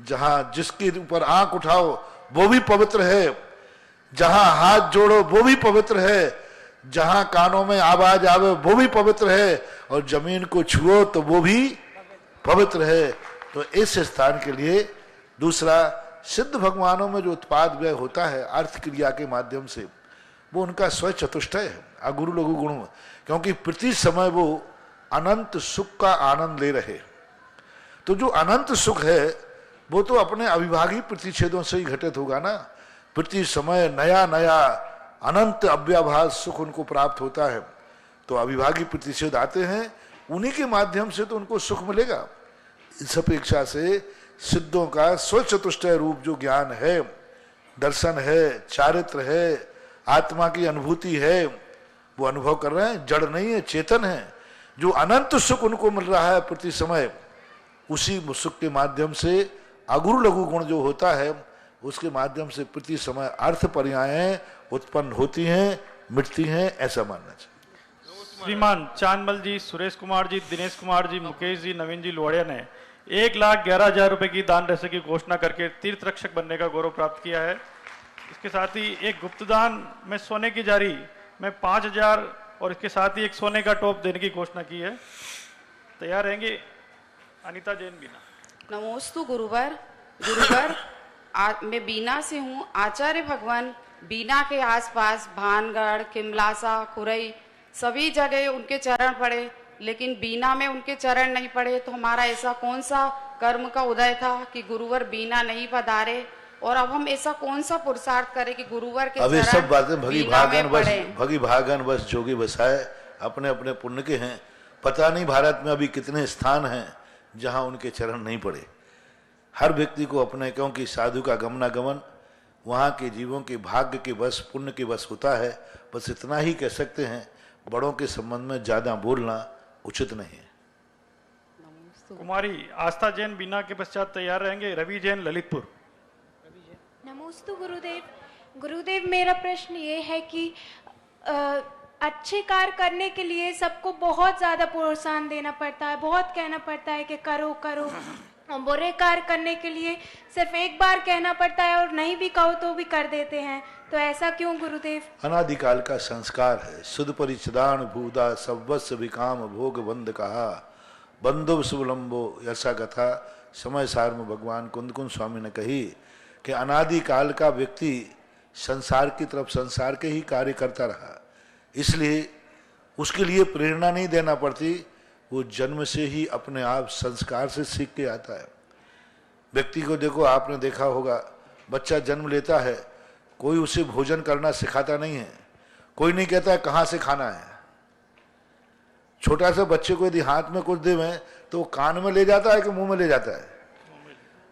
B: जहां जिसके ऊपर आंख उठाओ वो भी पवित्र है, जहां हाथ जोड़ो वो भी पवित्र है, जहां कानों में आवाज आवे वो भी पवित्र है, और जमीन को छुओ तो वो भी पवित्र है। तो इस स्थान के लिए दूसरा, सिद्ध भगवानों में जो उत्पाद व्यय होता है अर्थ क्रिया के माध्यम से, वो उनका स्व चतुष्टय है, अगुरु लघु गुण, क्योंकि प्रति समय वो अनंत सुख का आनंद ले रहे। तो जो अनंत सुख है वो तो अपने अविभागी प्रतिच्छेदों से ही घटित होगा ना। प्रति समय नया नया अनंत अव्याभास सुख उनको प्राप्त होता है, तो अविभागी प्रतिच्छेद आते हैं, उन्हीं के माध्यम से तो उनको सुख मिलेगा। इस अपेक्षा से सिद्धों का स्वचतुष्टय रूप जो ज्ञान है, दर्शन है, चारित्र है, आत्मा की अनुभूति है, वो अनुभव कर रहे हैं, जड़ नहीं है, चेतन है। जो अनंत सुख उनको मिल रहा है प्रति समय, उसी सुख के माध्यम से अगुरु लघु गुण जो होता है उसके माध्यम से प्रति समय अर्थ पर्यायें उत्पन्न होती हैं, मिटती हैं, ऐसा मानना चाहिए।
D: श्रीमान चांदमल जी, सुरेश कुमार जी, दिनेश कुमार जी, मुकेश जी, नवीन जी लोहड़िया ने 1,11,000 रुपए की दान राशि की घोषणा करके तीर्थ रक्षक बनने का गौरव प्राप्त किया है। इसके साथ ही एक गुप्तदान में सोने की जारी में 5,000 और इसके साथ ही एक सोने का टॉप देने की घोषणा की है। तैयार रहेंगे अनीता जैन बीना।
M: नमोस्तु गुरुवर। मैं बीना से हूँ। आचार्य भगवान बीना के आसपास भानगढ़, किमलासा, खुरई सभी जगह उनके चरण पड़े, लेकिन बीना में उनके चरण नहीं पड़े। तो हमारा ऐसा कौन सा कर्म का उदय था कि गुरुवर बीना नहीं पधारे, और अब हम ऐसा कौन सा पुरुषार्थ करें कि गुरुवर के
B: अब ये सब बातें
M: भगी
B: भागन बस जोगी बसाए अपने अपने पुण्य के हैं। पता नहीं भारत में अभी कितने स्थान हैं जहां उनके चरण नहीं पड़े। हर व्यक्ति को अपने, क्योंकि साधु का गमनागमन वहाँ के जीवों के भाग्य के बस, पुण्य के बस होता है। बस इतना ही कह सकते हैं, बड़ों के संबंध में ज्यादा बोलना उचित नहीं है।
D: कुमारी आस्था जैन बीना के पश्चात तैयार रहेंगे रवि जैन ललितपुर।
N: नमोस्तु गुरुदेव। गुरुदेव, मेरा प्रश्न ये है कि अच्छे कार्य करने के लिए सबको बहुत ज्यादा प्रोत्साहन देना पड़ता है, बहुत कहना पड़ता है कि करो करो, और बुरे कार्य करने के लिए सिर्फ एक बार कहना पड़ता है और नहीं भी कहो तो भी कर देते हैं, तो ऐसा क्यों गुरुदेव?
B: अनादिकाल का संस्कार है। सुध परिचदान भूदा सवस्व विकाम भोग बंद कहा, बंधु शुभलंबो ऐसा कथा समय सार में भगवान कुंद स्वामी ने कही कि अनादिकाल का व्यक्ति संसार की तरफ संसार के ही कार्य करता रहा, इसलिए उसके लिए प्रेरणा नहीं देना पड़ती, वो जन्म से ही अपने आप संस्कार से सीख के आता है। व्यक्ति को देखो, आपने देखा होगा, बच्चा जन्म लेता है, कोई उसे भोजन करना सिखाता नहीं है, कोई नहीं कहता है कहाँ से खाना है। छोटा सा बच्चे को यदि हाथ में कुछ देवें तो वो कान में ले जाता है कि मुंह में ले जाता है?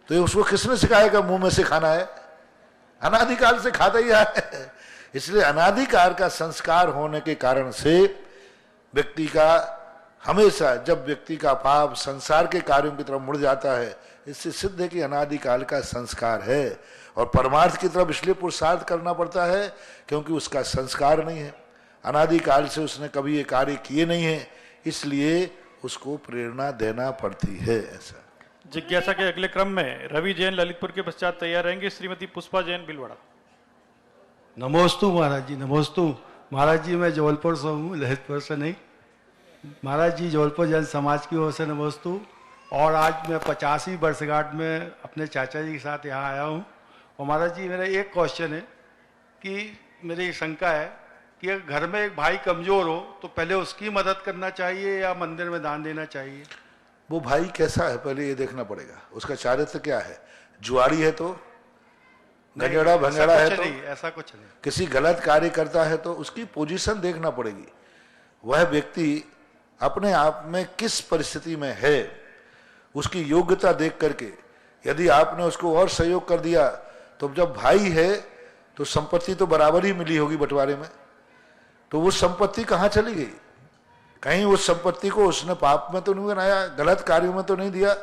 B: तो ये उसको किसने सिखाया कि मुंह में से खाना है? अनादिकाल से खाता ही है। इसलिए अनादिकाल का संस्कार होने के कारण से व्यक्ति का हमेशा, जब व्यक्ति का पाप संसार के कार्यों की तरफ मुड़ जाता है, इससे सिद्ध है कि अनादिकाल का संस्कार है। और परमार्थ की तरफ इसलिए पुरुषार्थ करना पड़ता है क्योंकि उसका संस्कार नहीं है, अनादिकाल से उसने कभी ये कार्य किए नहीं है, इसलिए उसको प्रेरणा देना पड़ती है। ऐसा
D: जिज्ञासा के अगले क्रम में रवि जैन ललितपुर के पश्चात तैयार रहेंगे श्रीमती पुष्पा जैन बिलवाड़ा।
O: नमोस्तु महाराज जी, नमोस्तु महाराज जी। मैं जबलपुर से हूँ, ललितपुर से नहीं। महाराज जी, जबलपुर जैन समाज की ओर से नमोस्तु। और आज मैं 85वीं वर्षगांठ में अपने चाचा जी के साथ यहाँ आया हूँ। और महाराज जी, मेरा एक क्वेश्चन है कि मेरी शंका है कि अगर घर में एक भाई कमज़ोर हो तो पहले उसकी मदद करना चाहिए या मंदिर में दान देना चाहिए?
B: वो भाई कैसा है पहले ये देखना पड़ेगा, उसका चारित्र क्या है। जुआरी है तो, गंजड़ा भंगड़ा है तो,
O: ऐसा कुछ नहीं।
B: किसी गलत कार्य करता है तो उसकी पोजीशन देखना पड़ेगी। वह व्यक्ति अपने आप में किस परिस्थिति में है, उसकी योग्यता देख करके यदि आपने उसको और सहयोग कर दिया तो जब भाई है तो संपत्ति तो बराबर ही मिली होगी बंटवारे में, तो वो संपत्ति कहाँ चली गई। कहीं उस संपत्ति को उसने पाप में तो नहीं बनाया, गलत कार्यों में तो नहीं दिया,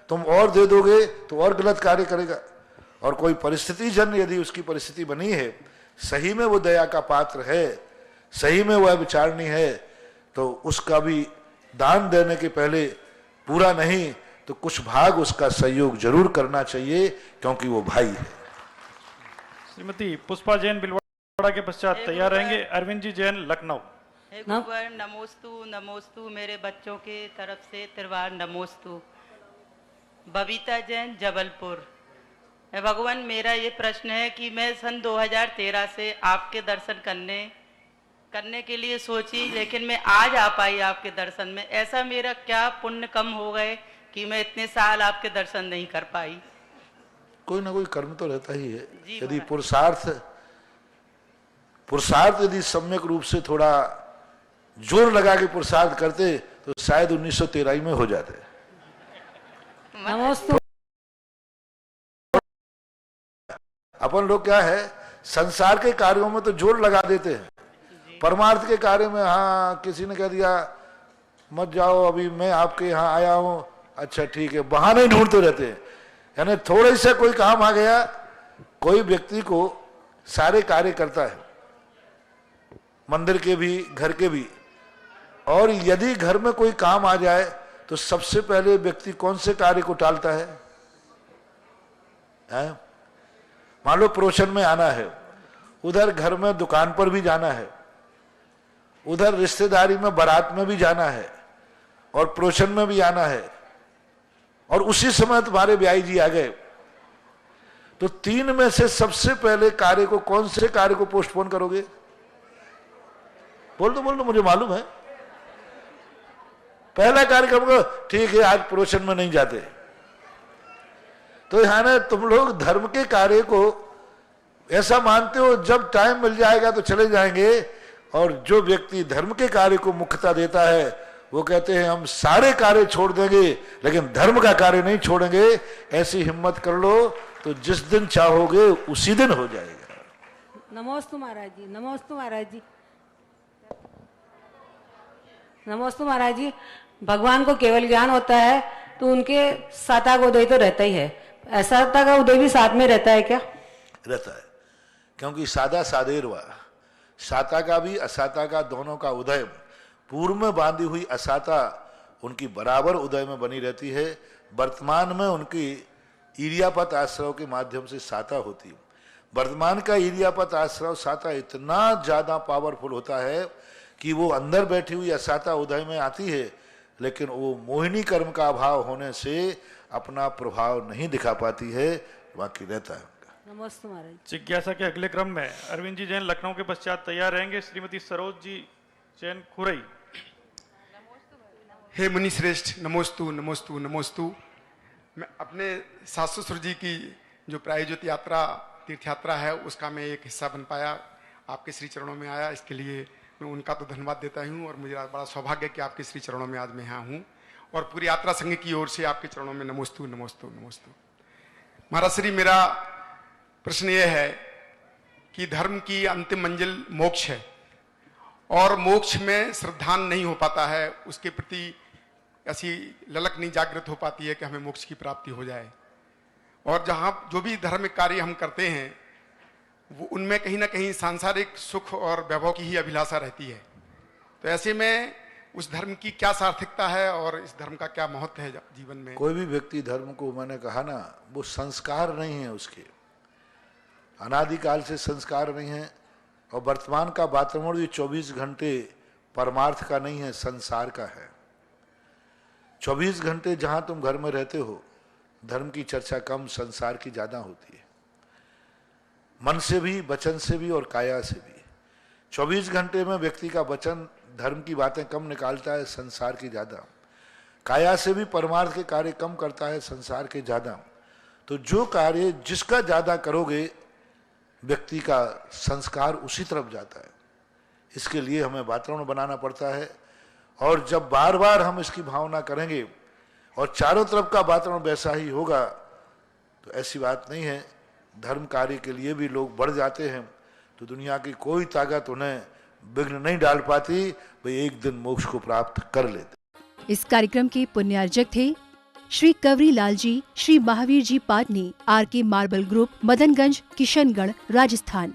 B: तुम और दे दोगे तो और गलत कार्य करेगा। और कोई परिस्थिति जन यदि उसकी परिस्थिति बनी है, सही में वो दया का पात्र है, सही में वह विचारणी है, तो उसका भी दान देने के पहले पूरा नहीं तो कुछ भाग उसका सहयोग जरूर करना चाहिए, क्योंकि वो भाई है।
D: श्रीमती पुष्पा जैन बिलवाड़ा के पश्चात तैयार रहेंगे अरविंद जी जैन लखनऊ।
P: हे गुरुवर नमोस्तु नमोस्तु, मेरे बच्चों के तरफ से त्रिवार नमोस्तु। बबीता जैन जबलपुर। हे भगवान, मेरा ये प्रश्न है कि मैं सन 2013 से आपके दर्शन करने के लिए सोची, लेकिन मैं आज आ पाई आपके दर्शन में। ऐसा मेरा क्या पुण्य कम हो गए कि मैं इतने साल आपके दर्शन नहीं कर पाई?
B: कोई ना कोई कर्म तो रहता ही है। यदि पुरुषार्थ यदि सम्यक रूप से थोड़ा जोर लगा के पुरुषार्थ करते तो शायद 1913 में हो जाते। अपन लोग क्या है, संसार के कार्यों में तो जोर लगा देते हैं, परमार्थ के कार्य में हाँ किसी ने कह दिया मत जाओ अभी मैं आपके यहाँ आया हूं, अच्छा ठीक है, बहाने ढूंढते रहते हैं। यानी थोड़े से कोई काम आ गया, कोई व्यक्ति को सारे कार्य करता है, मंदिर के भी घर के भी, और यदि घर में कोई काम आ जाए तो सबसे पहले व्यक्ति कौन से कार्य को टालता है? मान लो प्रोशन में आना है, उधर घर में दुकान पर भी जाना है, उधर रिश्तेदारी में बारात में भी जाना है, और प्रोशन में भी आना है, और उसी समय तुम्हारे ब्याई जी आ गए, तो तीन में से सबसे पहले कार्य को, कौन से कार्य को पोस्टपोन करोगे? बोल दो मुझे मालूम है। पहला कार्यक्रम को ठीक है आज प्रोशन में नहीं जाते। तो यहां ना तुम लोग धर्म के कार्य को ऐसा मानते हो जब टाइम मिल जाएगा तो चले जाएंगे, और जो व्यक्ति धर्म के कार्य को मुख्यता देता है वो कहते हैं हम सारे कार्य छोड़ देंगे लेकिन धर्म का कार्य नहीं छोड़ेंगे। ऐसी हिम्मत कर लो तो जिस दिन चाहोगे उसी दिन हो जाएगा।
Q: नमोस्तु महाराज जी, नमोस्तु महाराज जी, नमोस्तु महाराज जी। भगवान को केवल ज्ञान होता है तो उनके साता का उदय तो रहता ही है, असाता का उदय भी साथ में रहता है क्या?
B: रहता है, क्योंकि सादा सादेरवा, साता का भी असाता का दोनों का उदय, पूर्व में बांधी हुई असाता उनकी बराबर उदय में बनी रहती है। वर्तमान में उनकी ईर्यापत आश्रव के माध्यम से साता होती है। वर्तमान का ईर्यापत आश्रव साता इतना ज्यादा पावरफुल होता है कि वो अंदर बैठी हुई असाता उदय में आती है, लेकिन वो मोहिनी कर्म का अभाव होने से अपना प्रभाव नहीं दिखा पाती है, बाकी रहता है।
Q: नमस्ते महाराज।
D: जिज्ञासा के अगले क्रम में अरविंद जी जैन लखनऊ के पश्चात तैयार रहेंगे श्रीमती सरोज जी जैन खुरई।
R: हे मुनि श्रेष्ठ, नमोस्तु नमोस्तु नमोस्तु। मैं अपने सासु ससुर जी की जो प्रायोजित यात्रा तीर्थ यात्रा है उसका मैं एक हिस्सा बन पाया, आपके श्री चरणों में आया, इसके लिए मैं उनका तो धन्यवाद देता हूँ। और मुझे बड़ा सौभाग्य कि आपके श्री चरणों में आज मैं यहाँ हूँ, और पूरी यात्रा संघ की ओर से आपके चरणों में नमोस्तु नमोस्तु नमोस्तु। महाराज श्री, मेरा प्रश्न यह है कि धर्म की अंतिम मंजिल मोक्ष है, और मोक्ष में श्रद्धान नहीं हो पाता है, उसके प्रति ऐसी ललक नहीं जागृत हो पाती है कि हमें मोक्ष की प्राप्ति हो जाए। और जहाँ जो भी धार्मिक कार्य हम करते हैं वो उनमें कहीं ना कहीं सांसारिक सुख और वैभव की ही अभिलाषा रहती है। तो ऐसे में उस धर्म की क्या सार्थकता है और इस धर्म का क्या महत्व है जीवन में?
B: कोई भी व्यक्ति धर्म को, मैंने कहा ना, वो संस्कार नहीं है उसके, अनादिकाल से संस्कार नहीं है। और वर्तमान का वातावरण भी 24 घंटे परमार्थ का नहीं है, संसार का है। 24 घंटे जहां तुम घर में रहते हो धर्म की चर्चा कम, संसार की ज्यादा होती है, मन से भी, वचन से भी और काया से भी। 24 घंटे में व्यक्ति का वचन धर्म की बातें कम निकालता है, संसार की ज्यादा। काया से भी परमार्थ के कार्य कम करता है, संसार के ज्यादा। तो जो कार्य जिसका ज्यादा करोगे व्यक्ति का संस्कार उसी तरफ जाता है। इसके लिए हमें वातावरण बनाना पड़ता है, और जब बार बार हम इसकी भावना करेंगे और चारों तरफ का वातावरण वैसा ही होगा, तो ऐसी बात नहीं है, धर्म कार्य के लिए भी लोग बढ़ जाते हैं, तो दुनिया की कोई ताकत उन्हें विघ्न नहीं डाल पाती, वे एक दिन मोक्ष को प्राप्त कर लेते।
A: इस कार्यक्रम के पुण्यार्जक थे श्री कवरी लाल जी, श्री महावीर जी पाटनी, आर के मार्बल ग्रुप, मदनगंज, किशनगढ़, राजस्थान।